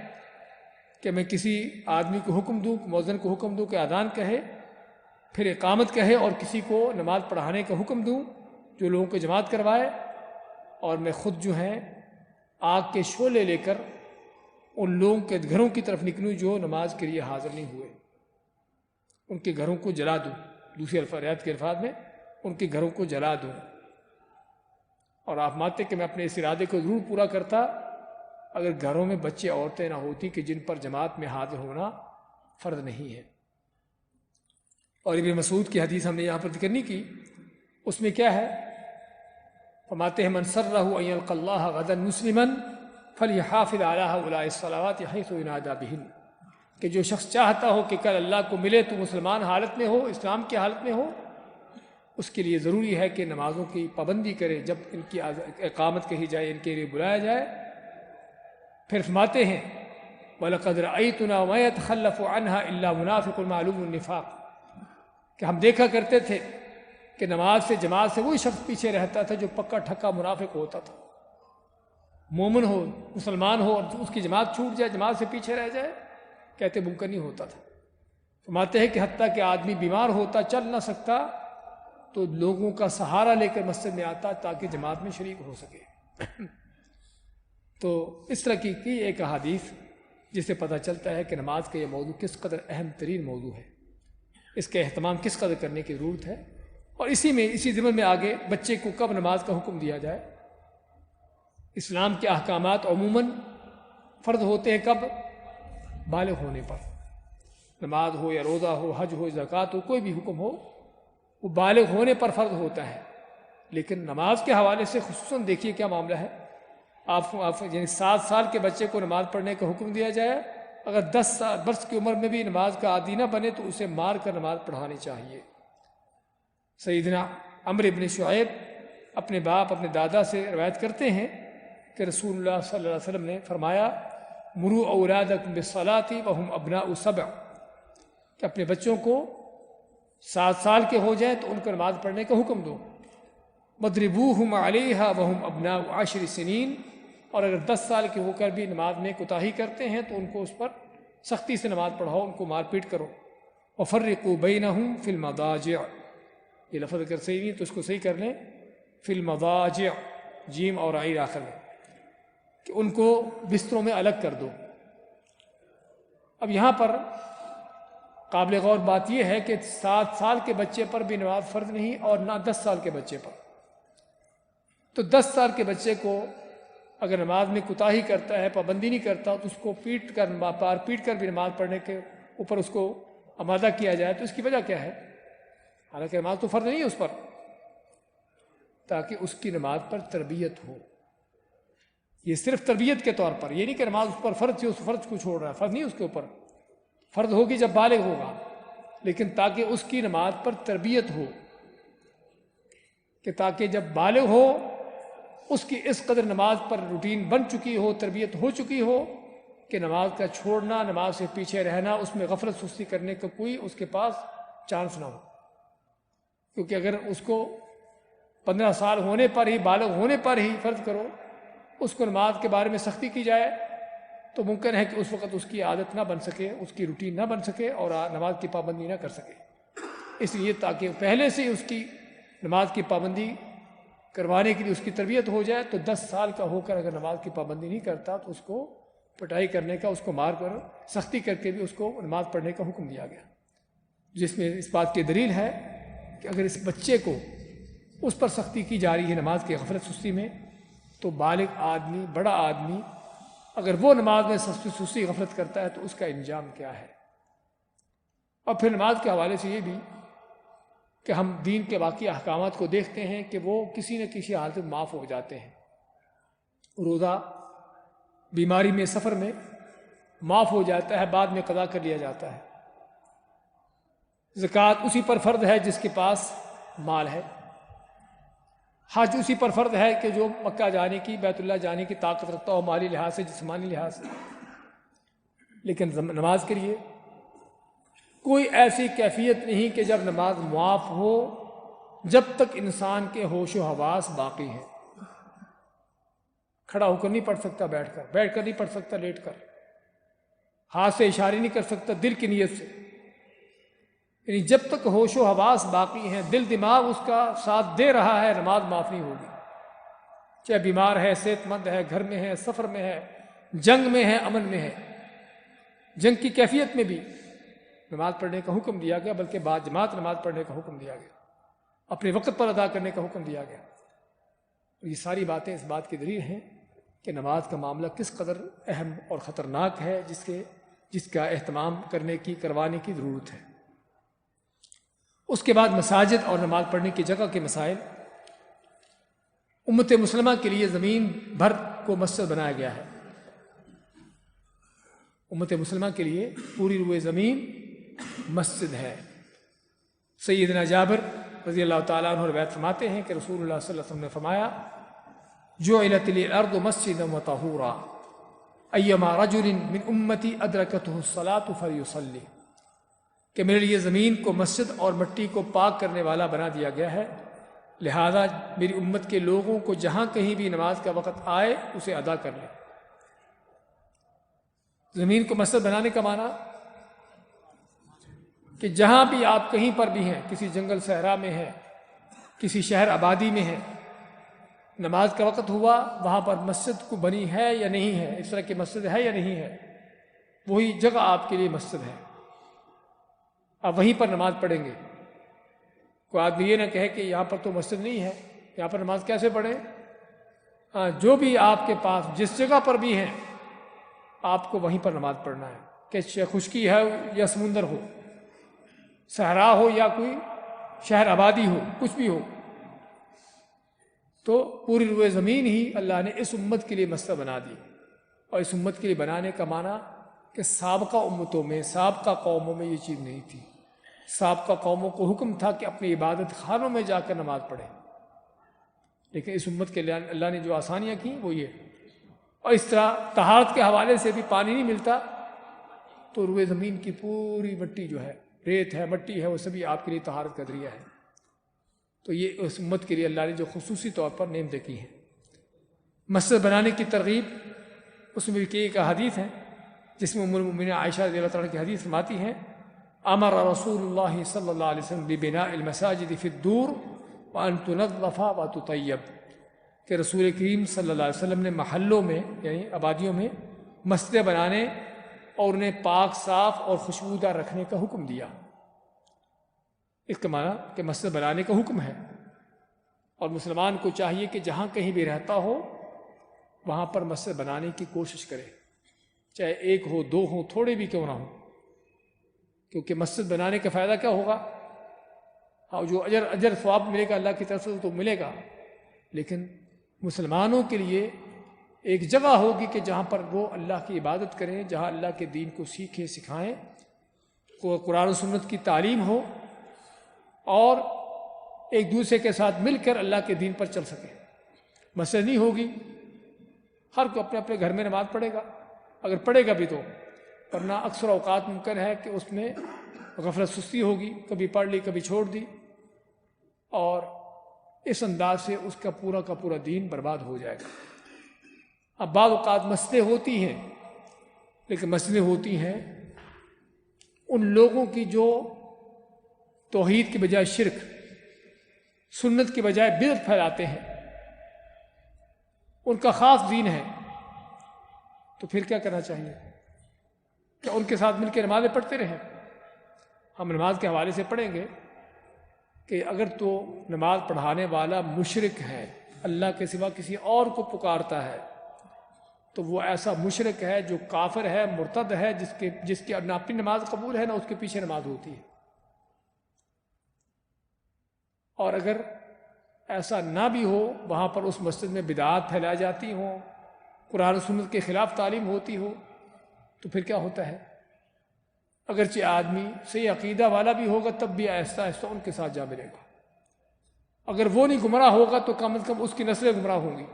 کہ میں کسی آدمی کو حکم دوں، مؤذن کو حکم دوں کہ اذان کہے، پھر اقامت کہے، اور کسی کو نماز پڑھانے کا حکم دوں جو لوگوں کو جماعت کروائے، اور میں خود جو ہے آگ کے شعلے لے کر ان لوگوں کے گھروں کی طرف نکلوں جو نماز کے لیے حاضر نہیں ہوئے، ان کے گھروں کو جلا دوں، دوسری روایت کے الفاظ میں ان کے گھروں کو جلا دوں۔ اور آپ مانتے کہ میں اپنے اس ارادے کو ضرور پورا کرتا اگر گھروں میں بچے عورتیں نہ ہوتی کہ جن پر جماعت میں حاضر ہونا فرض نہیں ہے۔ اور ابن مسعود کی حدیث ہم نے یہاں پر ذکر نہیں کی، اس میں کیا ہے؟ فرماتے ہیں من سرہ ان یلقى اللہ غدا مسلما فلیحافظ علی هؤلاء الصلوات حیث ینادى بہن، کہ جو شخص چاہتا ہو کہ کل اللہ کو ملے تو مسلمان حالت میں ہو، اسلام کی حالت میں ہو، اس کے لیے ضروری ہے کہ نمازوں کی پابندی کرے، جب ان کی اقامت کہی جائے، ان کے لیے بلایا جائے۔ پھر فرماتے ہیں وَلَقَدْ رَأَيْتُنَا وَمَا يَتَخَلَّفُ عَنْهَا إِلَّا مُنَافِقٌ مَعْلُومُ النِّفَاقِ، کہ ہم دیکھا کرتے تھے کہ نماز سے جماعت سے وہی شخص پیچھے رہتا تھا جو پکا ٹھکا منافق ہوتا تھا۔ مومن ہو، مسلمان ہو، اور اس کی جماعت چھوٹ جائے، جماعت سے پیچھے رہ جائے، کہتے ممکن نہیں ہوتا تھا۔ فرماتے ہیں کہ حتیٰ کہ آدمی بیمار ہوتا، چل نہ سکتا، تو لوگوں کا سہارا لے کر مسجد میں آتا تاکہ جماعت میں شریک ہو سکے۔ تو اس طرح کی ایک احادیث جس سے پتہ چلتا ہے کہ نماز کا یہ موضوع کس قدر اہم ترین موضوع ہے، اس کا اہتمام کس قدر کرنے کی ضرورت ہے، اور اسی ضمن میں آگے بچے کو کب نماز کا حکم دیا جائے۔ اسلام کے احکامات عموماً فرض ہوتے ہیں کب؟ بالغ ہونے پر، نماز ہو یا روزہ ہو، حج ہو، زکوٰۃ ہو، کوئی بھی حکم ہو، وہ بالغ ہونے پر فرض ہوتا ہے۔ لیکن نماز کے حوالے سے خصوصاً دیکھیے کیا معاملہ ہے، آپ یعنی 7 سال کے بچے کو نماز پڑھنے کا حکم دیا جائے، اگر 10 برس کی عمر میں بھی نماز کا عادی نہ بنے تو اسے مار کر نماز پڑھانی چاہیے۔ سیدنا عمرو بن شعیب اپنے باپ، اپنے دادا سے روایت کرتے ہیں کہ رسول اللہ صلی اللہ علیہ وسلم نے فرمایا مروا اولادکم بالصلاۃ وهم ابناء 7، کہ اپنے بچوں کو 7 سال کے ہو جائیں تو ان کو نماز پڑھنے کا حکم دو۔ وَاضْرِبُوهُمْ عَلَيْهَا وَهُمْ أَبْنَاءُ 10 سِنِينَ، اور اگر 10 سال کے ہو کر بھی نماز میں کوتاہی کرتے ہیں تو ان کو اس پر سختی سے نماز پڑھاؤ، ان کو مار پیٹ کرو۔ وَفَرِّقُوا بَيْنَهُمْ فِي الْمَضَاجِعِ، یہ لفظ اگر صحیح نہیں تو اس کو صحیح کر لیں، فی المضاجع، جیم اور عین آخر میں، کہ ان کو بستروں میں الگ کر دو۔ اب یہاں پر قابل غور بات یہ ہے کہ 7 سال کے بچے پر بھی نماز فرض نہیں، اور نہ 10 سال کے بچے پر۔ تو 10 سال کے بچے کو اگر نماز میں کوتاہی کرتا ہے، پابندی نہیں کرتا، تو اس کو پیٹ کر بھی نماز پڑھنے کے اوپر اس کو آمادہ کیا جائے، تو اس کی وجہ کیا ہے؟ حالانکہ نماز تو فرض نہیں ہے اس پر، تاکہ اس کی نماز پر تربیت ہو۔ یہ صرف تربیت کے طور پر، یہ نہیں کہ نماز اس پر فرض ہے، اس فرض کو چھوڑ رہا ہے، فرض نہیں اس کے اوپر، فرض ہوگی جب بالغ ہوگا، لیکن تاکہ اس کی نماز پر تربیت ہو، کہ تاکہ جب بالغ ہو اس کی اس قدر نماز پر روٹین بن چکی ہو، تربیت ہو چکی ہو کہ نماز کا چھوڑنا، نماز سے پیچھے رہنا، اس میں غفلت سستی کرنے کا کوئی اس کے پاس چانس نہ ہو۔ کیونکہ اگر اس کو 15 سال ہونے پر ہی، بالغ ہونے پر ہی فرض کرو، اس کو نماز کے بارے میں سختی کی جائے تو ممکن ہے کہ اس وقت اس کی عادت نہ بن سکے، اس کی روٹین نہ بن سکے، اور نماز کی پابندی نہ کر سکے۔ اس لیے تاکہ پہلے سے اس کی نماز کی پابندی کروانے کے لیے اس کی تربیت ہو جائے، تو 10 سال کا ہو کر اگر نماز کی پابندی نہیں کرتا تو اس کو پٹائی کرنے کا، اس کو مار کر سختی کر کے بھی اس کو نماز پڑھنے کا حکم دیا گیا۔ جس میں اس بات کی دلیل ہے کہ اگر اس بچے کو اس پر سختی کی جا رہی ہے نماز کی غفلت سستی میں، تو بالغ آدمی، بڑا آدمی اگر وہ نماز میں سستی غفلت کرتا ہے تو اس کا انجام کیا ہے۔ اور پھر نماز کے حوالے سے یہ بھی کہ ہم دین کے باقی احکامات کو دیکھتے ہیں کہ وہ کسی نہ کسی حالت میں معاف ہو جاتے ہیں۔ روزہ بیماری میں، سفر میں معاف ہو جاتا ہے، بعد میں قضا کر لیا جاتا ہے۔ زکوٰۃ اسی پر فرض ہے جس کے پاس مال ہے۔ حج اسی پر فرض ہے کہ جو مکہ جانے کی، بیت اللہ جانے کی طاقت رکھتا ہو، مالی لحاظ سے، جسمانی لحاظ سے۔ لیکن نماز کے لیے کوئی ایسی کیفیت نہیں کہ جب نماز معاف ہو جب تک انسان کے ہوش و حواس باقی ہیں۔ کھڑا ہو کر نہیں پڑھ سکتا، بیٹھ کر نہیں پڑھ سکتا، لیٹ کر، ہاتھ سے اشارے نہیں کر سکتا دل کی نیت سے، یعنی جب تک ہوش و حواس باقی ہیں، دل دماغ اس کا ساتھ دے رہا ہے، نماز معاف نہیں ہوگی۔ چاہے بیمار ہے، صحت مند ہے، گھر میں ہے، سفر میں ہے، جنگ میں ہے، امن میں ہے۔ جنگ کی کیفیت میں بھی نماز پڑھنے کا حکم دیا گیا، بلکہ بعد جماعت نماز پڑھنے کا حکم دیا گیا، اپنے وقت پر ادا کرنے کا حکم دیا گیا۔ اور یہ ساری باتیں اس بات کی دلیل ہیں کہ نماز کا معاملہ کس قدر اہم اور خطرناک ہے، جس کا اہتمام کروانے کی ضرورت ہے۔ اس کے بعد مساجد اور نماز پڑھنے کی جگہ کے مسائل۔ امت مسلمہ کے لیے زمین بھر کو مسجد بنایا گیا ہے۔ امت مسلمہ کے لیے پوری روئے زمین مسجد ہے۔ سیدنا جابر رضی اللہ تعالیٰ عنہ روایت فرماتے ہیں کہ رسول اللہ صلی اللہ علیہ وسلم نے فرمایا، جعلت لی الارض مسجدا وطہورا ایما رجل من امتی ادرکتہ الصلاۃ فلیصلی، کہ میرے لیے زمین کو مسجد اور مٹی کو پاک کرنے والا بنا دیا گیا ہے، لہذا میری امت کے لوگوں کو جہاں کہیں بھی نماز کا وقت آئے اسے ادا کر لیں۔ زمین کو مسجد بنانے کا معنی کہ جہاں بھی آپ کہیں پر بھی ہیں، کسی جنگل صحرا میں ہیں، کسی شہر آبادی میں ہیں، نماز کا وقت ہوا، وہاں پر مسجد کو بنی ہے یا نہیں ہے، اس طرح کی مسجد ہے یا نہیں ہے، وہی جگہ آپ کے لیے مسجد ہے، آپ وہیں پر نماز پڑھیں گے۔ کوئی آدمی یہ نہ کہے کہ یہاں پر تو مسجد نہیں ہے، یہاں پر نماز کیسے پڑھیں؟ جو بھی آپ کے پاس جس جگہ پر بھی ہیں آپ کو وہیں پر نماز پڑھنا ہے، کہ خشکی ہے یا سمندر ہو، صحرا ہو یا کوئی شہر آبادی ہو، کچھ بھی ہو، تو پوری روئے زمین ہی اللہ نے اس امت کے لیے مسجد بنا دی۔ اور اس امت کے لیے بنانے کا معنی کہ سابقہ امتوں میں، سابقہ قوموں میں یہ چیز نہیں تھی۔ سابقہ قوموں کو حکم تھا کہ اپنی عبادت خانوں میں جا کر نماز پڑھیں، لیکن اس امت کے لیے اللہ نے جو آسانیاں کی وہ یہ۔ اور اس طرح طہارت کے حوالے سے بھی پانی نہیں ملتا تو روئے زمین کی پوری مٹی جو ہے، ریت ہے، مٹی ہے، وہ سبھی آپ کے لیے طہارت کا ذریعہ ہے۔ تو یہ اس امت کے لیے اللہ نے جو خصوصی طور پر نعمتیں کی ہیں۔ مسجد بنانے کی ترغیب، اس میں بھی ایک حدیث ہے جس میں ام المؤمنین عائشہ رضی اللہ تعالیٰ کی حدیث فرماتی ہیں، امر رسول اللہ صلی اللہ علیہ وسلم ببناء المساجد فی الدور وان تنظف وتطیب، کہ رسول کریم صلی اللہ علیہ وسلم نے محلوں میں یعنی آبادیوں میں مسجدیں بنانے اور انہیں پاک، صاف اور خوشبودار رکھنے کا حکم دیا۔ اس کا معنی کہ مسجد بنانے کا حکم ہے، اور مسلمان کو چاہیے کہ جہاں کہیں بھی رہتا ہو وہاں پر مسجد بنانے کی کوشش کرے، چاہے ایک ہو، دو ہو، تھوڑے بھی کیوں نہ ہو، کیونکہ مسجد بنانے کا فائدہ کیا ہوگا؟ ہاں، جو اجر ثواب ملے گا اللہ کی طرف سے تو ملے گا، لیکن مسلمانوں کے لیے ایک جگہ ہوگی کہ جہاں پر وہ اللہ کی عبادت کریں، جہاں اللہ کے دین کو سیکھیں، سکھائیں، قرآن و سنت کی تعلیم ہو، اور ایک دوسرے کے ساتھ مل کر اللہ کے دین پر چل سکیں۔ مسجد نہیں ہوگی، ہر کوئی اپنے اپنے گھر میں نماز پڑھے گا، اگر پڑھے گا بھی تو، ورنہ اکثر اوقات ممکن ہے کہ اس میں غفلت سستی ہوگی، کبھی پڑھ لی کبھی چھوڑ دی، اور اس انداز سے اس کا پورا دین برباد ہو جائے گا۔ اب بعض اوقات مسجدیں ہوتی ہیں، لیکن مسجدیں ہوتی ہیں ان لوگوں کی جو توحید کی بجائے شرک، سنت کی بجائے بدعت پھیلاتے ہیں، ان کا خاص دین ہے، تو پھر کیا کرنا چاہیے؟ کہ ان کے ساتھ مل کے نمازیں پڑھتے رہیں؟ ہم نماز کے حوالے سے پڑھیں گے کہ اگر تو نماز پڑھانے والا مشرک ہے، اللہ کے سوا کسی اور کو پکارتا ہے، تو وہ ایسا مشرک ہے جو کافر ہے، مرتد ہے، جس کی نہ اپنی نماز قبول ہے نہ اس کے پیچھے نماز ہوتی ہے۔ اور اگر ایسا نہ بھی ہو، وہاں پر اس مسجد میں بدعات پھیلائی جاتی ہوں، قرآن و سنت کے خلاف تعلیم ہوتی ہو، تو پھر کیا ہوتا ہے؟ اگرچہ آدمی صحیح عقیدہ والا بھی ہوگا تب بھی آہستہ آہستہ ان کے ساتھ جا ملے گا۔ اگر وہ نہیں گمراہ ہوگا تو کم از کم اس کی نسلیں گمراہ ہوں گی۔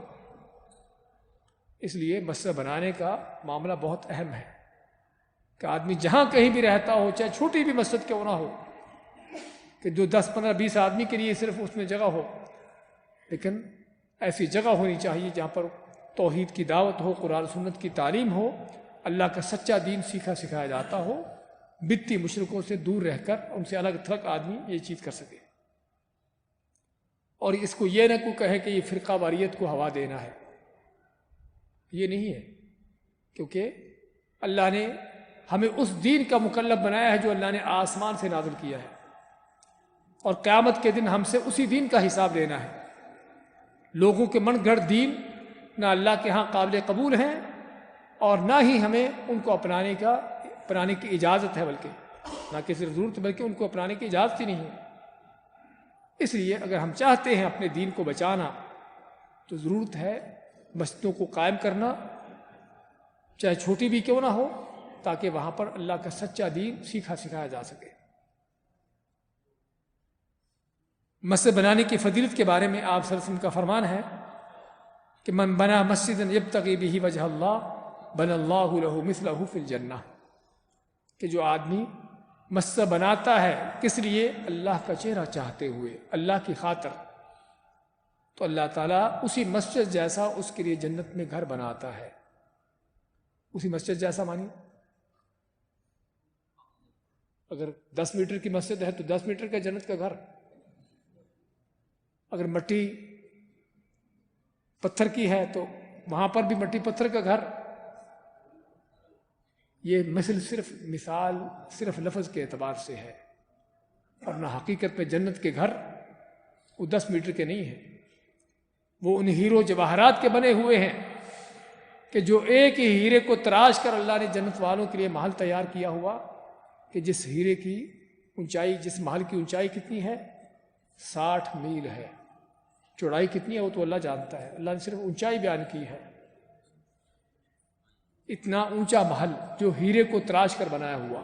اس لیے مسجد بنانے کا معاملہ بہت اہم ہے کہ آدمی جہاں کہیں بھی رہتا ہو، چاہے چھوٹی بھی مسجد کیوں نہ ہو، کہ جو 10 15 20 آدمی کے لیے صرف اس میں جگہ ہو، لیکن ایسی جگہ ہونی چاہیے جہاں پر توحید کی دعوت ہو، قرآن سنت کی تعلیم ہو، اللہ کا سچا دین سیکھا سکھایا جاتا ہو، بدتی مشرکوں سے دور رہ کر ان سے الگ تھلگ آدمی یہ چیز کر سکے۔ اور اس کو یہ نہ کوئی کہے کہ یہ فرقہ واریت کو ہوا دینا ہے، یہ نہیں ہے، کیونکہ اللہ نے ہمیں اس دین کا مکلف بنایا ہے جو اللہ نے آسمان سے نازل کیا ہے، اور قیامت کے دن ہم سے اسی دین کا حساب لینا ہے۔ لوگوں کے من گھڑت دین نہ اللہ کے ہاں قابل قبول ہیں، اور نہ ہی ہمیں ان کو اپنانے کی اجازت ہے، بلکہ نہ کہ صرف ضرورت بلکہ ان کو اپنانے کی اجازت ہی نہیں ہے۔ اس لیے اگر ہم چاہتے ہیں اپنے دین کو بچانا تو ضرورت ہے مسجدوں کو قائم کرنا، چاہے چھوٹی بھی کیوں نہ ہو، تاکہ وہاں پر اللہ کا سچا دین سیکھا سکھایا جا سکے۔ مسجد بنانے کی فضیلت کے بارے میں آپ صلی اللہ علیہ وسلم کا فرمان ہے کہ من بنا مسجدا یبتغی بہ وجہ اللہ بنى اللہ لہ مثلہ فی الجنہ، کہ جو آدمی مسجد بناتا ہے کس لیے؟ اللہ کا چہرہ چاہتے ہوئے، اللہ کی خاطر، تو اللہ تعالیٰ اسی مسجد جیسا اس کے لیے جنت میں گھر بناتا ہے۔ اسی مسجد جیسا مانی اگر 10 میٹر کی مسجد ہے تو 10 میٹر کا جنت کا گھر، اگر مٹی پتھر کی ہے تو وہاں پر بھی مٹی پتھر کا گھر۔ یہ مثال صرف لفظ کے اعتبار سے ہے، ورنہ حقیقت میں جنت کے گھر وہ 10 میٹر کے نہیں ہیں، وہ ان ہیرو جواہرات کے بنے ہوئے ہیں کہ جو ایک ہی ہیرے کو تراش کر اللہ نے جنت والوں کے لیے محل تیار کیا ہوا، کہ جس ہیرے کی اونچائی، جس محل کی اونچائی کتنی ہے؟ 60 میل ہے۔ چوڑائی کتنی ہے وہ تو اللہ جانتا ہے، اللہ نے صرف اونچائی بیان کی ہے۔ اتنا اونچا محل جو ہیرے کو تراش کر بنایا ہوا۔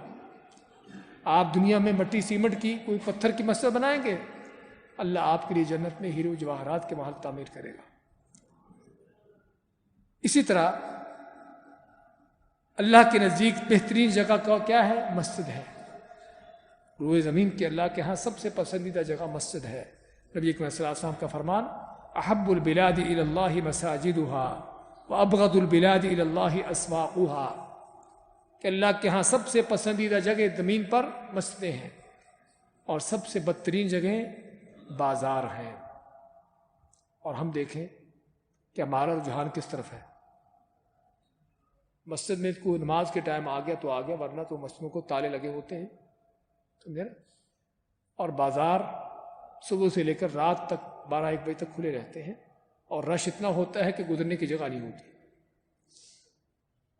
آپ دنیا میں مٹی سیمنٹ کی کوئی پتھر کی مسجد بنائیں گے، اللہ آپ کے لیے جنت میں ہیرے و جواہرات کے محل تعمیر کرے گا۔ اسی طرح اللہ کے نزدیک بہترین جگہ کا کیا ہے؟ مسجد ہے۔ روئے زمین کے اللہ کے ہاں سب سے پسندیدہ جگہ مسجد ہے۔ نبی اکرم صلی اللہ علیہ وسلم کا فرمان، احب البلاد الی اللہ مساجدها وابغض البلاد الی اللہ اسواقها، کہ اللہ کے ہاں سب سے پسندیدہ جگہ زمین پر مسجدیں ہیں، اور سب سے بدترین جگہیں بازار ہیں۔ اور ہم دیکھیں کہ ہمارا رجحان کس طرف ہے۔ مسجد میں کوئی نماز کے ٹائم آ گیا تو آ گیا، ورنہ تو مسجدوں کو تالے لگے ہوتے ہیں، سمجھے نا؟ اور بازار صبح سے لے کر رات تک 12-1 بجے تک کھلے رہتے ہیں، اور رش اتنا ہوتا ہے کہ گزرنے کی جگہ نہیں ہوتی۔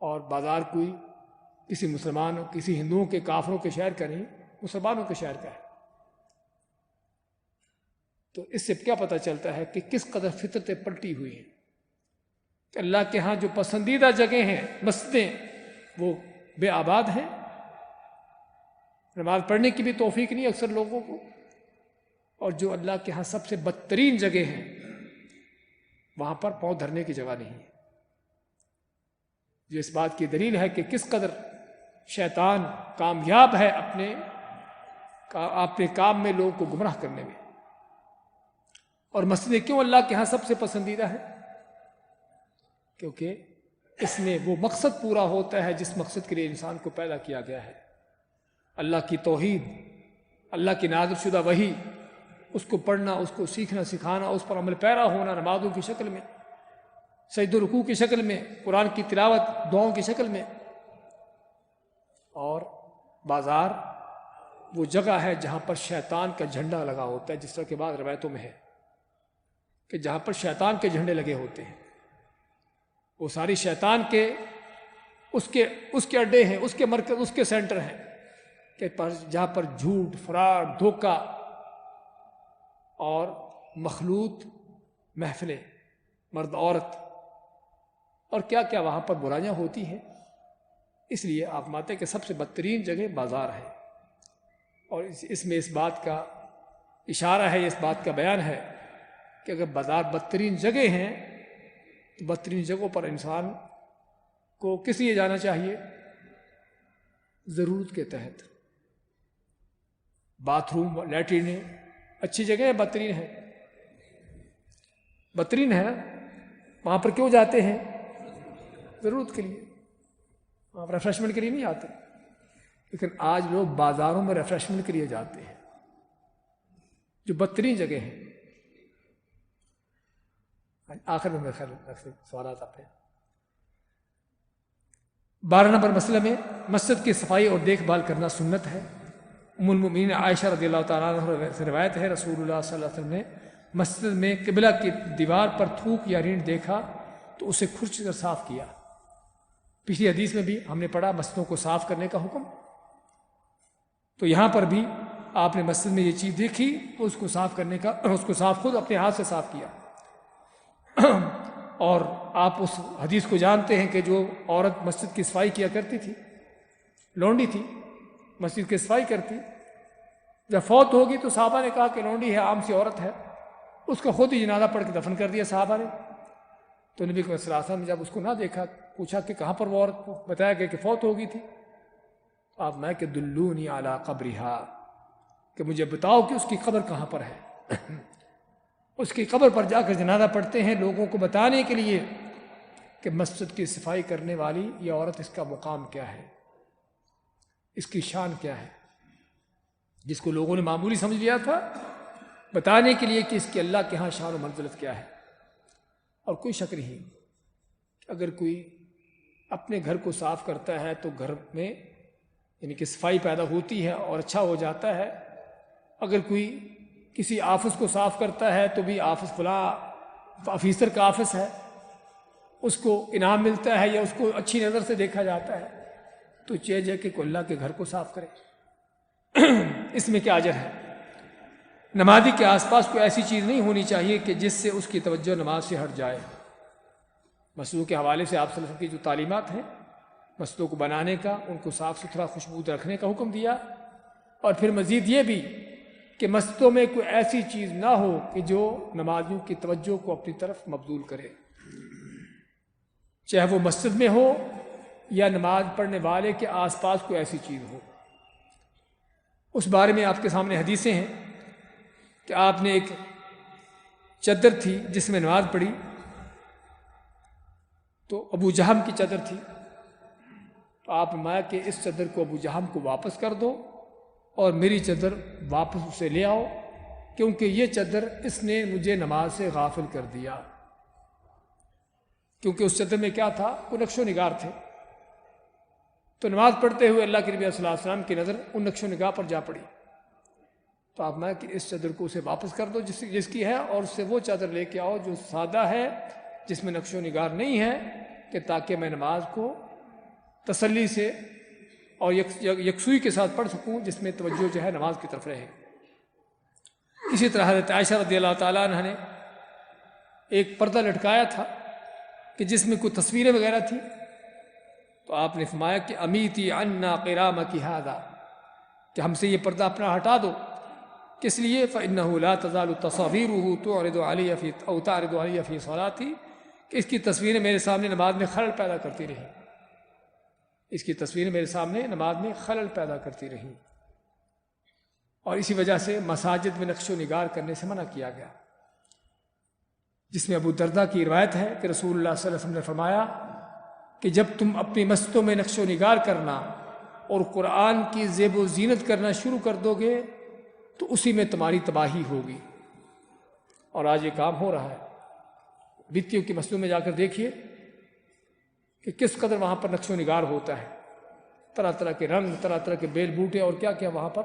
اور بازار کوئی کسی مسلمان، کسی ہندوؤں کے، کافروں کے شہر کا نہیں، مسلمانوں کے شہر کا ہے۔ تو اس سے کیا پتہ چلتا ہے کہ کس قدر فطرتیں پلٹی ہوئی ہیں، کہ اللہ کے ہاں جو پسندیدہ جگہیں ہیں مسجدیں وہ بے آباد ہیں، نماز پڑھنے کی بھی توفیق نہیں اکثر لوگوں کو، اور جو اللہ کے ہاں سب سے بدترین جگہ ہیں وہاں پر پاؤں دھرنے کی جگہ نہیں ہے۔ جو اس بات کی دلیل ہے کہ کس قدر شیطان کامیاب ہے اپنے کام میں لوگوں کو گمراہ کرنے میں۔ اور مسجدیں کیوں اللہ کے ہاں سب سے پسندیدہ ہے؟ کیونکہ اس میں وہ مقصد پورا ہوتا ہے جس مقصد کے لیے انسان کو پیدا کیا گیا ہے، اللہ کی توحید، اللہ کی نازل شدہ وحی، اس کو پڑھنا، اس کو سیکھنا سکھانا، اس پر عمل پیرا ہونا، نمازوں کی شکل میں، سجد و رکوع کی شکل میں، قرآن کی تلاوت، دعاؤں کی شکل میں۔ اور بازار وہ جگہ ہے جہاں پر شیطان کا جھنڈا لگا ہوتا ہے، جس طرح کے بعد روایتوں میں ہے کہ جہاں پر شیطان کے جھنڈے لگے ہوتے ہیں، وہ ساری شیطان کے اس کے اڈے ہیں، اس کے مرکز، اس کے سینٹر ہیں، کہ جہاں پر جھوٹ، فراڈ، دھوکہ اور مخلوط محفلیں، مرد عورت اور کیا کیا وہاں پر برائیاں ہوتی ہیں۔ اس لیے آپ مانتے ہیں کہ سب سے بدترین جگہ بازار ہے، اور اس میں اس بات کا اشارہ ہے، اس بات کا بیان ہے کہ اگر بازار بدترین جگہ ہیں تو بدترین جگہوں پر انسان کو کس لیے جانا چاہیے؟ ضرورت کے تحت۔ باتھ روم، لیٹرینیں اچھی جگہ ہے، بدترین ہے؟ بدترین ہے نا، وہاں پر کیوں جاتے ہیں؟ ضرورت کے لیے، وہاں پر ریفریشمنٹ کے لیے نہیں آتے۔ لیکن آج لوگ بازاروں میں ریفریشمنٹ کے لیے جاتے ہیں، جو بدترین جگہ ہیں۔ آخر میں خیر سوالات آپ ہیں۔ 12 نمبر مسئلہ میں مسجد کی صفائی اور دیکھ بھال کرنا سنت ہے۔ ام المؤمنین عائشہ رضی اللہ تعالیٰ عنہ سے روایت ہے، رسول اللہ صلی اللہ علیہ وسلم نے مسجد میں قبلہ کی دیوار پر تھوک یا رینٹ دیکھا تو اسے کھرچ کر صاف کیا۔ پچھلی حدیث میں بھی ہم نے پڑھا مسجدوں کو صاف کرنے کا حکم، تو یہاں پر بھی آپ نے مسجد میں یہ چیز دیکھی تو اس کو صاف کرنے کا، اس کو صاف خود اپنے ہاتھ سے صاف کیا۔ اور آپ اس حدیث کو جانتے ہیں کہ جو عورت مسجد کی صفائی کیا کرتی تھی، لونڈی تھی، مسجد کی صفائی کرتی، جب فوت ہوگی تو صحابہ نے کہا کہ لونڈی ہے، عام سی عورت ہے، اس کا خود ہی جنازہ پڑھ کے دفن کر دیا صحابہ نے۔ تو نبی صلی اللہ علیہ وسلم نے جب اس کو نہ دیکھا، پوچھا کہ کہاں پر وہ عورت، بتایا گیا کہ فوت ہوگی تھی۔ آپ میں کہ دلونی علی قبرہا، کہ مجھے بتاؤ کہ اس کی قبر کہاں پر ہے۔ اس کی قبر پر جا کر جنازہ پڑھتے ہیں لوگوں کو بتانے کے لیے کہ مسجد کی صفائی کرنے والی یہ عورت، اس کا مقام کیا ہے، اس کی شان کیا ہے۔ جس کو لوگوں نے معمولی سمجھ لیا تھا، بتانے کے لیے کہ اس کی اللہ کے ہاں شان و منزلت کیا ہے۔ اور کوئی شک نہیں کہ اگر کوئی اپنے گھر کو صاف کرتا ہے تو گھر میں یعنی کہ صفائی پیدا ہوتی ہے اور اچھا ہو جاتا ہے۔ اگر کوئی کسی آفس کو صاف کرتا ہے تو بھی آفس فلاں آفیسر کا آفس ہے، اس کو انعام ملتا ہے یا اس کو اچھی نظر سے دیکھا جاتا ہے، تو چاہیے کہ کوئی اللہ کے گھر کو صاف کرے۔ اس میں کیا اجر ہے؟ نمازی کے آس پاس کوئی ایسی چیز نہیں ہونی چاہیے کہ جس سے اس کی توجہ نماز سے ہٹ جائے۔ مسجدوں کے حوالے سے آپ صلی اللہ علیہ وسلم کی جو تعلیمات ہیں، مسجدوں کو بنانے کا، ان کو صاف ستھرا خوشبودار رکھنے کا حکم دیا، اور پھر مزید یہ بھی کہ مسجدوں میں کوئی ایسی چیز نہ ہو کہ جو نمازیوں کی توجہ کو اپنی طرف مبذول کرے، چاہے وہ مسجد میں ہو یا نماز پڑھنے والے کے آس پاس کوئی ایسی چیز ہو۔ اس بارے میں آپ کے سامنے حدیثیں ہیں کہ آپ نے ایک چادر تھی جس میں نماز پڑھی، تو ابو جہم کی چادر تھی، تو آپ نے مایا کہ اس چادر کو ابو جہم کو واپس کر دو اور میری چادر واپس اسے لے آؤ، کیونکہ یہ چادر اس نے مجھے نماز سے غافل کر دیا۔ کیونکہ اس چادر میں کیا تھا، وہ نقش و نگار تھے، تو نماز پڑھتے ہوئے اللہ کے نبی صلی اللہ علیہ وسلم کی نظر ان نقش و نگار پر جا پڑی، تو آپ میں کہ اس چادر کو اسے واپس کر دو جس کی ہے، اور اس سے وہ چادر لے کے آؤ جو سادہ ہے، جس میں نقش و نگار نہیں ہے، کہ تاکہ میں نماز کو تسلی سے اور یکسوئی کے ساتھ پڑھ سکوں، جس میں توجہ جو ہے نماز کی طرف رہے۔ اسی طرح حضرت عائشہ رضی اللہ تعالیٰ عنہ نے ایک پردہ لٹکایا تھا کہ جس میں کوئی تصویریں وغیرہ تھیں، تو آپ نے فرمایا کہ امیتی عنا قرامک ھذا، کہ ہم سے یہ پردہ اپنا ہٹا دو۔ کس لیے؟ فإنه لا تزال تصاویرہ تعرض علی فی صلاتی، کہ اس کی تصویریں میرے سامنے نماز میں خلل پیدا کرتی رہیں، اس کی تصویریں میرے سامنے نماز میں خلل پیدا کرتی رہیں، اور اسی وجہ سے مساجد میں نقش و نگار کرنے سے منع کیا گیا، جس میں ابو درداء کی روایت ہے کہ رسول اللہ صلی اللہ علیہ وسلم نے فرمایا کہ جب تم اپنی مسجدوں میں نقش و نگار کرنا اور قرآن کی زیب و زینت کرنا شروع کر دو گے تو اسی میں تمہاری تباہی ہوگی، اور آج یہ کام ہو رہا ہے۔ بیتیوں کی مسجدوں میں جا کر دیکھیے کہ کس قدر وہاں پر نقش و نگار ہوتا ہے، طرح طرح کے رنگ، طرح طرح کے بیل بوٹے اور کیا کیا وہاں پر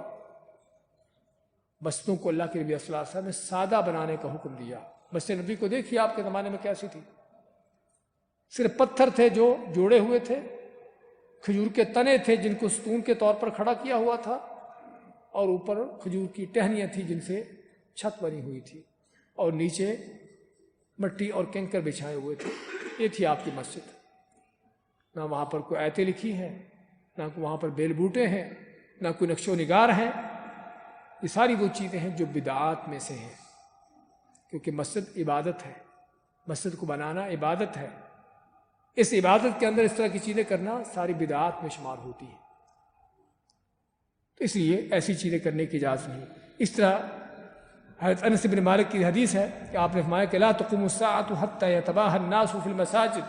مسجدوں کو اللہ کے نبی صلی اللہ علیہ وسلم نے سادہ بنانے کا حکم دیا۔ مسجد نبی کو دیکھیے آپ کے زمانے میں کیسی تھی، صرف پتھر تھے جو جوڑے ہوئے تھے، کھجور کے تنے تھے جن کو ستون کے طور پر کھڑا کیا ہوا تھا، اور اوپر کھجور کی ٹہنیاں تھیں جن سے چھت بنی ہوئی تھی، اور نیچے مٹی اور کنکر بچھائے ہوئے تھے۔ یہ تھی آپ کی مسجد۔ نہ وہاں پر کوئی آیتیں لکھی ہیں، نہ وہاں پر بیل بوٹے ہیں، نہ کوئی نقش و نگار ہیں۔ یہ ساری وہ چیزیں ہیں جو بدعات میں سے ہیں، کیونکہ مسجد عبادت ہے، مسجد کو بنانا عبادت ہے۔ اس عبادت کے اندر اس طرح کی چیزیں کرنا ساری بدعات میں شمار ہوتی ہیں، تو اس لیے ایسی چیزیں کرنے کی اجازت نہیں۔ اس طرح حضرت انس بن مالک کی حدیث ہے کہ آپ نے فرمایا کہ لا تقوم الساعة حتى يتباهى الناس في المساجد،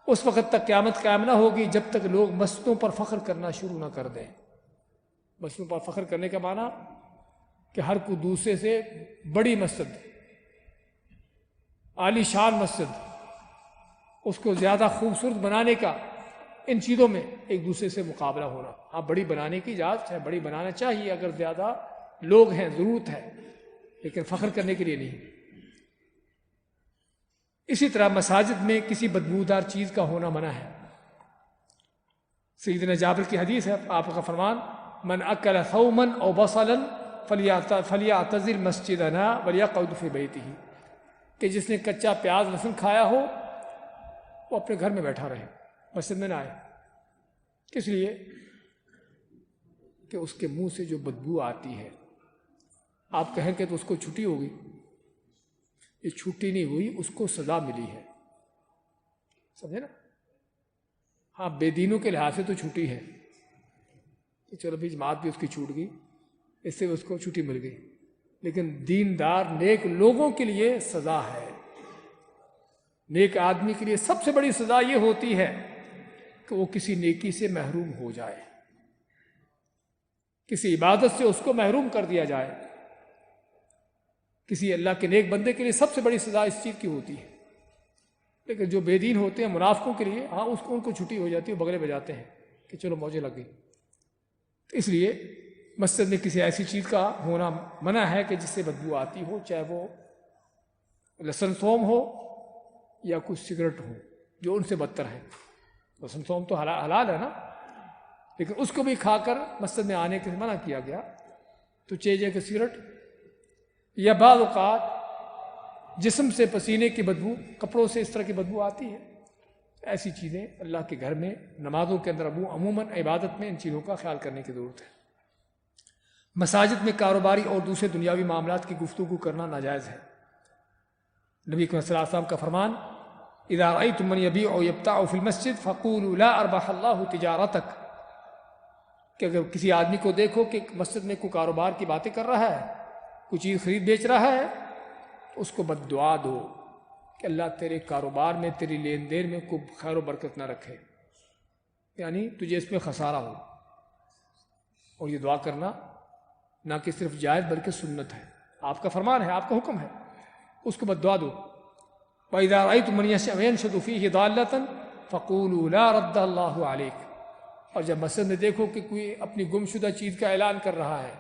اس وقت تک قیامت قائم نہ ہوگی جب تک لوگ مسجدوں پر فخر کرنا شروع نہ کر دیں۔ مسجدوں پر فخر کرنے کا معنی کہ ہر کوئی دوسرے سے بڑی مسجد، عالی شان مسجد، اس کو زیادہ خوبصورت بنانے کا، ان چیزوں میں ایک دوسرے سے مقابلہ ہونا۔ ہاں بڑی بنانے کی اجازت ہے، بڑی بنانا چاہیے اگر زیادہ لوگ ہیں، ضرورت ہے، لیکن فخر کرنے کے لیے نہیں۔ اسی طرح مساجد میں کسی بدبودار چیز کا ہونا منع ہے۔ سیدنا جابر کی حدیث ہے، آپ کا فرمان من اکل ثوما او بصلا فلیعتزل مسجدنا ولیقعد فی بیتہ، کہ جس نے کچا پیاز لہسن کھایا ہو وہ اپنے گھر میں بیٹھا رہے، مسجد میں نہ آئے۔ کس لیے؟ کہ اس کے منہ سے جو بدبو آتی ہے، آپ کہیں کہ تو اس کو چھٹی ہوگی، یہ چھٹی نہیں ہوئی، اس کو سزا ملی ہے، سمجھے نا؟ ہاں بے دینوں کے لحاظ سے تو چھٹی ہے کہ چلو بھی جماعت بھی اس کی چھوٹ گئی، اس سے اس کو چھٹی مل گئی، لیکن دیندار نیک لوگوں کے لیے سزا ہے۔ نیک آدمی کے لیے سب سے بڑی سزا یہ ہوتی ہے کہ وہ کسی نیکی سے محروم ہو جائے، کسی عبادت سے اس کو محروم کر دیا جائے۔ کسی اللہ کے نیک بندے کے لیے سب سے بڑی سزا اس چیز کی ہوتی ہے، لیکن جو بے دین ہوتے ہیں منافقوں کے لیے ہاں ان کو چھٹی ہو جاتی ہے، بگلے بجاتے ہیں کہ چلو موجے لگ گئی۔ تو اس لیے مسجد میں کسی ایسی چیز کا ہونا منع ہے کہ جس سے بدبو آتی ہو، چاہے وہ لہسن ثوم ہو یا کچھ سگریٹ ہو جو ان سے بدتر ہے۔ لہسن ثوم تو حلال ہے نا، لیکن اس کو بھی کھا کر مسجد میں آنے کے منع کیا گیا۔ تو چیجے کہ سگریٹ یا بعض اوقات جسم سے پسینے کی بدبو، کپڑوں سے اس طرح کی بدبو آتی ہے، ایسی چیزیں اللہ کے گھر میں نمازوں کے اندر عموماً عبادت میں ان چیزوں کا خیال کرنے کی ضرورت ہے۔ مساجد میں کاروباری اور دوسرے دنیاوی معاملات کی گفتگو کرنا ناجائز ہے۔ نبی صلی اللہ علیہ وسلم کا فرمان اذا رأيتم من يبيع او يبتاع في المسجد فقولوا لا اربح الله تجارتك، کہ اگر کسی آدمی کو دیکھو کہ مسجد میں کوئی کاروبار کی باتیں کر رہا ہے، کوئی چیز خرید بیچ رہا ہے، تو اس کو بد دعا دو کہ اللہ تیرے کاروبار میں، تیری لین دین میں کوئی خیر و برکت نہ رکھے، یعنی تجھے اس میں خسارہ ہو۔ اور یہ دعا کرنا نہ کہ صرف جائز بلکہ سنت ہے، آپ کا فرمان ہے، آپ کا حکم ہے، اس کو بد دعا دو۔ وَإِذَا رَأَيْتُم مَّن يَنشَدُ فِيهِ ضَالَّةً فَقُولُوا لَا رَدَّ اللَّهُ عَلَيْكَ، اور جب مسجد میں دیکھو کہ کوئی اپنی گم شدہ چیز کا اعلان کر رہا ہے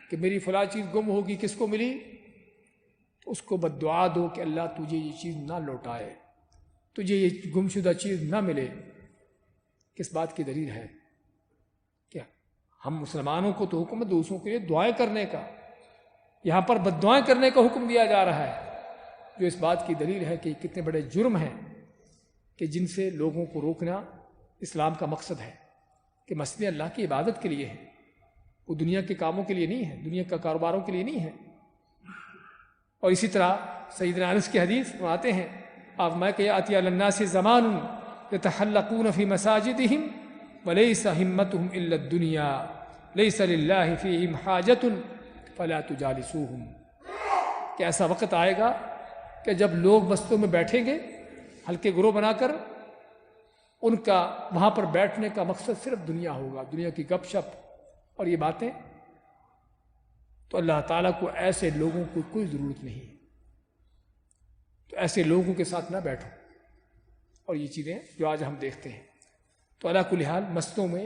کہ میری فلاں چیز گم ہوگی، کس کو ملی، تو اس کو بد دعا دو کہ اللہ تجھے یہ چیز نہ لوٹائے، تجھے یہ گم شدہ چیز نہ ملے۔ کس بات کی دلیل ہے؟ کیا ہم مسلمانوں کو تو حکم ہے دوسروں کے لیے دعائیں کرنے کا، یہاں پر بد دعائیں کرنے کا حکم دیا جا رہا ہے، جو اس بات کی دلیل ہے کہ کتنے بڑے جرم ہیں کہ جن سے لوگوں کو روکنا اسلام کا مقصد ہے، کہ مسجد اللہ کی عبادت کے لیے ہے، وہ دنیا کے کاموں کے لیے نہیں ہے، دنیا کا کاروباروں کے لیے نہیں ہے۔ اور اسی طرح سیدنا انس کی حدیث آتے ہیں، آپ میں کہ یاتی علی الناس زمان یتحلقون فی مساجدہم ولیس ہمتہم الا الدنیا لیس للہ فیہم حاجۃ فلا تجالسوہم، کہ ایسا وقت آئے گا کہ جب لوگ مسجدوں میں بیٹھیں گے ہلکے گروہ بنا کر، ان کا وہاں پر بیٹھنے کا مقصد صرف دنیا ہوگا، دنیا کی گپ شپ اور یہ باتیں، تو اللہ تعالیٰ کو ایسے لوگوں کو کوئی ضرورت نہیں، تو ایسے لوگوں کے ساتھ نہ بیٹھو۔ اور یہ چیزیں جو آج ہم دیکھتے ہیں، تو اللہ کل حال مسجدوں میں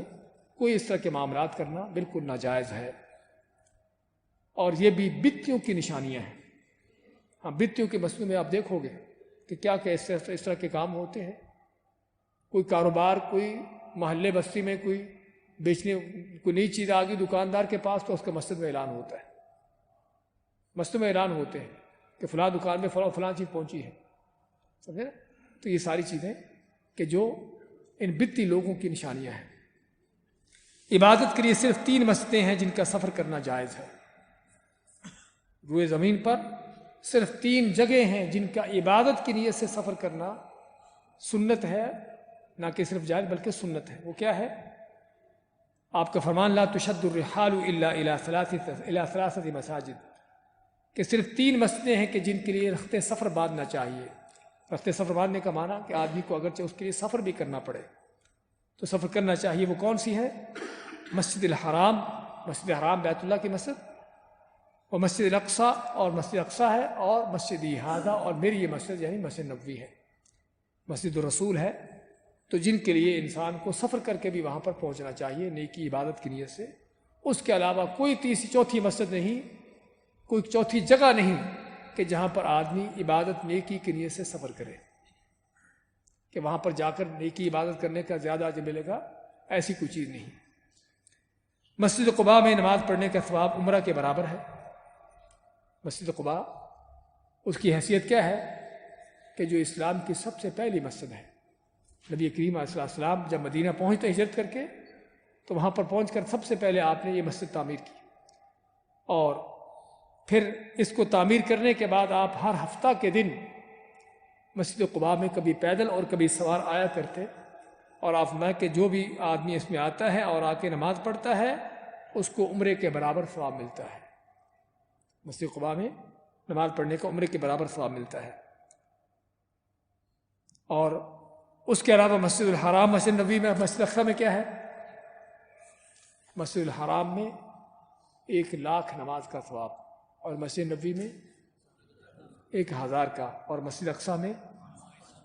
کوئی اس طرح کے معاملات کرنا بالکل ناجائز ہے۔ اور یہ بھی بتیوں کی نشانیاں ہیں۔ ہاں، بتیوں کے مسئلے میں آپ دیکھو گے کہ کیا کہ اس طرح کے کام ہوتے ہیں۔ کوئی کاروبار، کوئی محلے بستی میں کوئی بیچنے، کوئی نئی چیز آ گئی دکاندار کے پاس، تو اس کا مسجد میں اعلان ہوتا ہے، مسجد میں اعلان ہوتے ہیں کہ فلاں دکان میں فلاں چیز پہنچی ہے، سمجھے نا؟ تو یہ ساری چیزیں کہ جو ان بتی لوگوں کی نشانیاں ہیں۔ عبادت کے لیے صرف 3 مسجدیں ہیں جن کا سفر کرنا جائز ہے۔ روئے زمین پر صرف 3 جگہ ہیں جن کا عبادت کی نیت سے سفر کرنا سنت ہے، نہ کہ صرف جائز بلکہ سنت ہے۔ وہ کیا ہے؟ آپ کا فرمان لا تشد الرحال الا الى ثلاثه مساجد، کہ صرف 3 مسجدیں ہیں کہ جن کے لیے رخت سفر باندھنا چاہیے۔ رخت سفر باندھنے کا معنی کہ آدمی کو اگرچہ اس کے لیے سفر بھی کرنا پڑے تو سفر کرنا چاہیے۔ وہ کون سی ہے؟ مسجد الحرام، مسجد حرام بیت اللہ کی مسجد، اور مسجد الاقصی، اور مسجد اقصی ہے، اور مسجد ہذا، اور میری یہ مسجد یعنی مسجد نبوی ہے، مسجد الرسول ہے۔ تو جن کے لیے انسان کو سفر کر کے بھی وہاں پر پہنچنا چاہیے نیکی عبادت کی نیت سے۔ اس کے علاوہ کوئی تیسری چوتھی مسجد نہیں، کوئی چوتھی جگہ نہیں کہ جہاں پر آدمی عبادت نیکی کی نیت سے سفر کرے، کہ وہاں پر جا کر نیکی عبادت کرنے کا زیادہ اجر ملے گا، ایسی کوئی چیز نہیں۔ مسجد قباء میں نماز پڑھنے کا ثواب عمرہ کے برابر ہے۔ مسجد قباء، اس کی حیثیت کیا ہے کہ جو اسلام کی سب سے پہلی مسجد ہے۔ نبی کریم علیہ السلام جب مدینہ پہنچتے ہجرت کر کے، تو وہاں پر پہنچ کر سب سے پہلے آپ نے یہ مسجد تعمیر کی، اور پھر اس کو تعمیر کرنے کے بعد آپ ہر ہفتہ کے دن مسجد قباء میں کبھی پیدل اور کبھی سوار آیا کرتے، اور آپ فرمایا کہ جو بھی آدمی اس میں آتا ہے اور آ کے نماز پڑھتا ہے اس کو عمرے کے برابر ثواب ملتا ہے۔ مسجد قباء میں نماز پڑھنے کا عمرے کے برابر ثواب ملتا ہے۔ اور اس کے علاوہ مسجد الحرام، مسجد نبوی میں، مسجد اقصی میں کیا ہے؟ مسجد الحرام میں 1,00,000 نماز کا ثواب، اور مسجد نبوی میں 1,000 کا، اور مسجد اقصی میں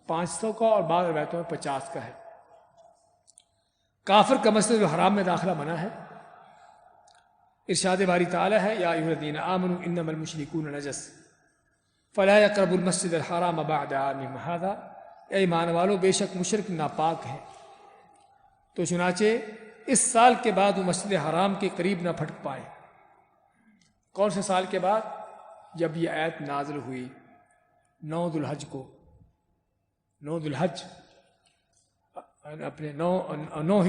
500 کا، اور بعض روایتوں میں 50 کا ہے۔ کافر کا مسجد الحرام میں داخلہ منع ہے۔ ارشاد باری تعالیٰ ہے یا ایھا الذین آمنوا انما المشرکون نجس فلا یقربوا المسجد الحرام بعد عامہم ھذا، اے ایمان والو بے شک مشرک ناپاک ہیں، تو چنانچہ اس سال کے بعد وہ مسجد حرام کے قریب نہ پھٹک پائے۔ کون سے سال کے بعد؟ جب یہ آیت نازل ہوئی 9 ذو الحج کو، 9 ذو الحج، اپنے 9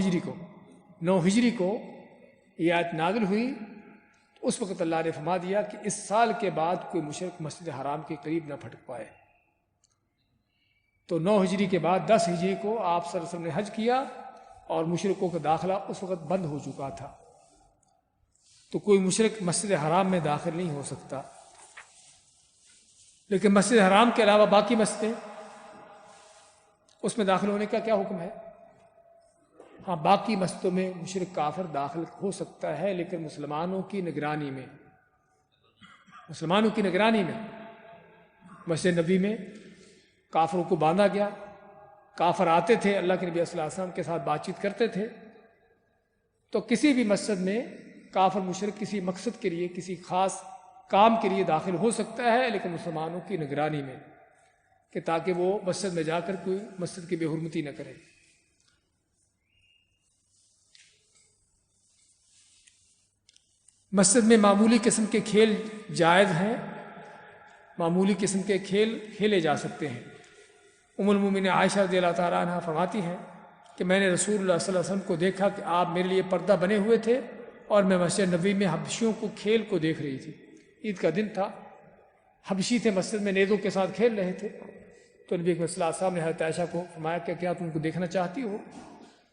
ہجری کو یہ آیت نازل ہوئی، تو اس وقت اللہ نے فرما دیا کہ اس سال کے بعد کوئی مشرک مسجد حرام کے قریب نہ پھٹک پائے۔ تو 9 ہجری کے بعد 10 ہجری کو آپ صلی اللہ علیہ وسلم نے حج کیا، اور مشرکوں کا داخلہ اس وقت بند ہو چکا تھا، تو کوئی مشرک مسجد حرام میں داخل نہیں ہو سکتا۔ لیکن مسجد حرام کے علاوہ باقی مسجدیں، اس میں داخل ہونے کا کیا حکم ہے؟ ہاں، باقی مسجدوں میں مشرک کافر داخل ہو سکتا ہے، لیکن مسلمانوں کی نگرانی میں، مسلمانوں کی نگرانی میں۔ مسجد نبی میں کافروں کو باندھا گیا، کافر آتے تھے، اللہ کے نبی صلی اللہ علیہ وسلم کے ساتھ بات چیت کرتے تھے، تو کسی بھی مسجد میں کافر مشرک کسی مقصد کے لیے، کسی خاص کام کے لیے داخل ہو سکتا ہے، لیکن مسلمانوں کی نگرانی میں، کہ تاکہ وہ مسجد میں جا کر کوئی مسجد کی بے حرمتی نہ کرے۔ مسجد میں معمولی قسم کے کھیل جائز ہیں، معمولی قسم کے کھیل کھیلے جا سکتے ہیں۔ ام المومنین عائشہ رضی اللہ تعالیٰ عنہ فرماتی ہیں کہ میں نے رسول اللہ صلی اللہ علیہ وسلم کو دیکھا کہ آپ میرے لیے پردہ بنے ہوئے تھے، اور میں مسجد نبوی میں حبشیوں کو کھیل کو دیکھ رہی تھی۔ عید کا دن تھا، حبشی تھے مسجد میں نیزوں کے ساتھ کھیل رہے تھے، تو نبی صلی اللہ علیہ وسلم نے حضرت عائشہ کو فرمایا کہ کیا تم کو دیکھنا چاہتی ہو؟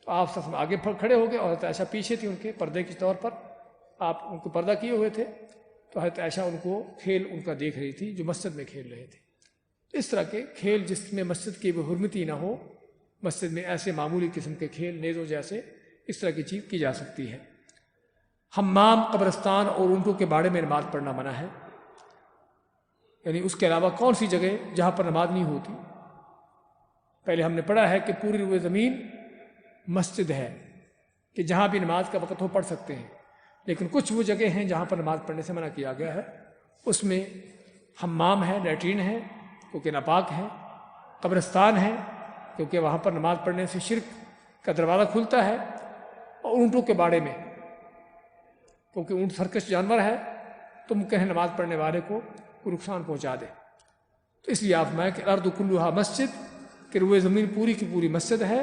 تو آپ صلی اللہ علیہ وسلم آگے کھڑے ہو گئے، اور حضرت عائشہ پیچھے تھی، ان کے پردے کے طور پر آپ ان کو پردہ کیے ہوئے تھے، تو حضرت عائشہ ان کو کھیل ان کا دیکھ رہی تھی جو مسجد میں کھیل رہے تھے۔ اس طرح کے کھیل جس میں مسجد کی بے حرمتی نہ ہو، مسجد میں ایسے معمولی قسم کے کھیل، نیزوں جیسے، اس طرح کی چیز کی جا سکتی ہے۔ حمام، قبرستان اور اونٹوں کے باڑے میں نماز پڑھنا منع ہے، یعنی اس کے علاوہ کون سی جگہ جہاں پر نماز نہیں ہوتی؟ پہلے ہم نے پڑھا ہے کہ پوری روئے زمین مسجد ہے، کہ جہاں بھی نماز کا وقت ہو پڑھ سکتے ہیں، لیکن کچھ وہ جگہ ہیں جہاں پر نماز پڑھنے سے منع کیا گیا ہے، اس میں حمام ہے، لیٹرین ہے کیونکہ ناپاک ہے، قبرستان ہے کیونکہ وہاں پر نماز پڑھنے سے شرک کا دروازہ کھلتا ہے، اور اونٹوں کے باڑے میں کیونکہ اونٹ سرکش جانور ہے، تم کہیں نماز پڑھنے والے کو کوئی نقصان پہنچا دے، تو اس لیے آپ فرمایا کہ الارض کلھا مسجد، کہ روئے زمین پوری کی پوری مسجد ہے،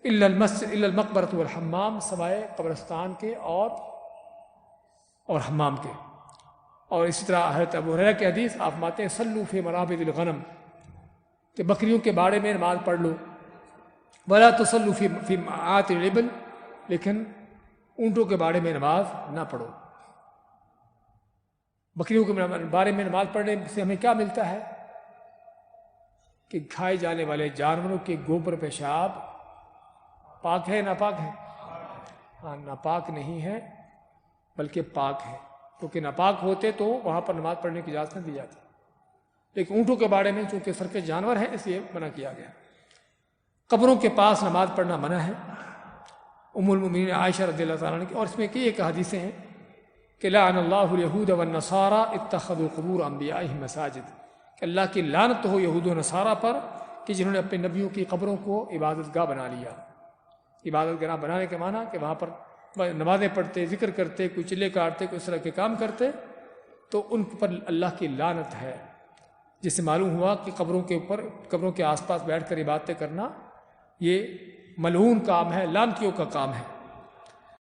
الا المقبرۃ والحمام، سوائے قبرستان کے اور حمام کے۔ اور اسی طرح حضرت ابو ہریرہ کی حدیث آپ فرماتے ہیں صلوا فی مرابض الغنم، کہ بکریوں کے باڑے میں نماز پڑھ لو، ولا تصلوا فی معاط الابل، لیکن اونٹوں کے باڑے میں نماز نہ پڑھو۔ بکریوں کے بارے میں نماز پڑھنے سے ہمیں کیا ملتا ہے کہ کھائے جانے والے جانوروں کے گوبر پیشاب پاک ہے ناپاک ہے؟ ہاں، ناپاک نہیں ہے بلکہ پاک ہے، کیونکہ ناپاک ہوتے تو وہاں پر نماز پڑھنے کی اجازت نہ دی جاتی، لیکن اونٹوں کے باڑے میں چونکہ سرکش جانور ہے اس لیے منع کیا گیا۔ قبروں کے پاس نماز پڑھنا منع ہے، ام المؤمنین عائشہ رضی اللہ تعالیٰ عنہ کی، اور اس میں کی ایک حدیثیں ہیں کہ لعن اللہ الیہود والنصارى اتخذوا قبور انبیائہم مساجد، کہ اللہ کی لعنت ہو یہود و نصارہ پر کہ جنہوں نے اپنے نبیوں کی قبروں کو عبادت گاہ بنا لیا۔ عبادت گاہ بنانے کے معنی کہ وہاں پر نمازیں پڑھتے، ذکر کرتے، کوئی چلے کاٹتے، کوئی اس طرح کے کام کرتے، تو ان پر اللہ کی لعنت ہے، جس سے معلوم ہوا کہ قبروں کے آس پاس بیٹھ کر عبادتیں کرنا یہ ملعون کام ہے، لعنتیوں کا کام ہے۔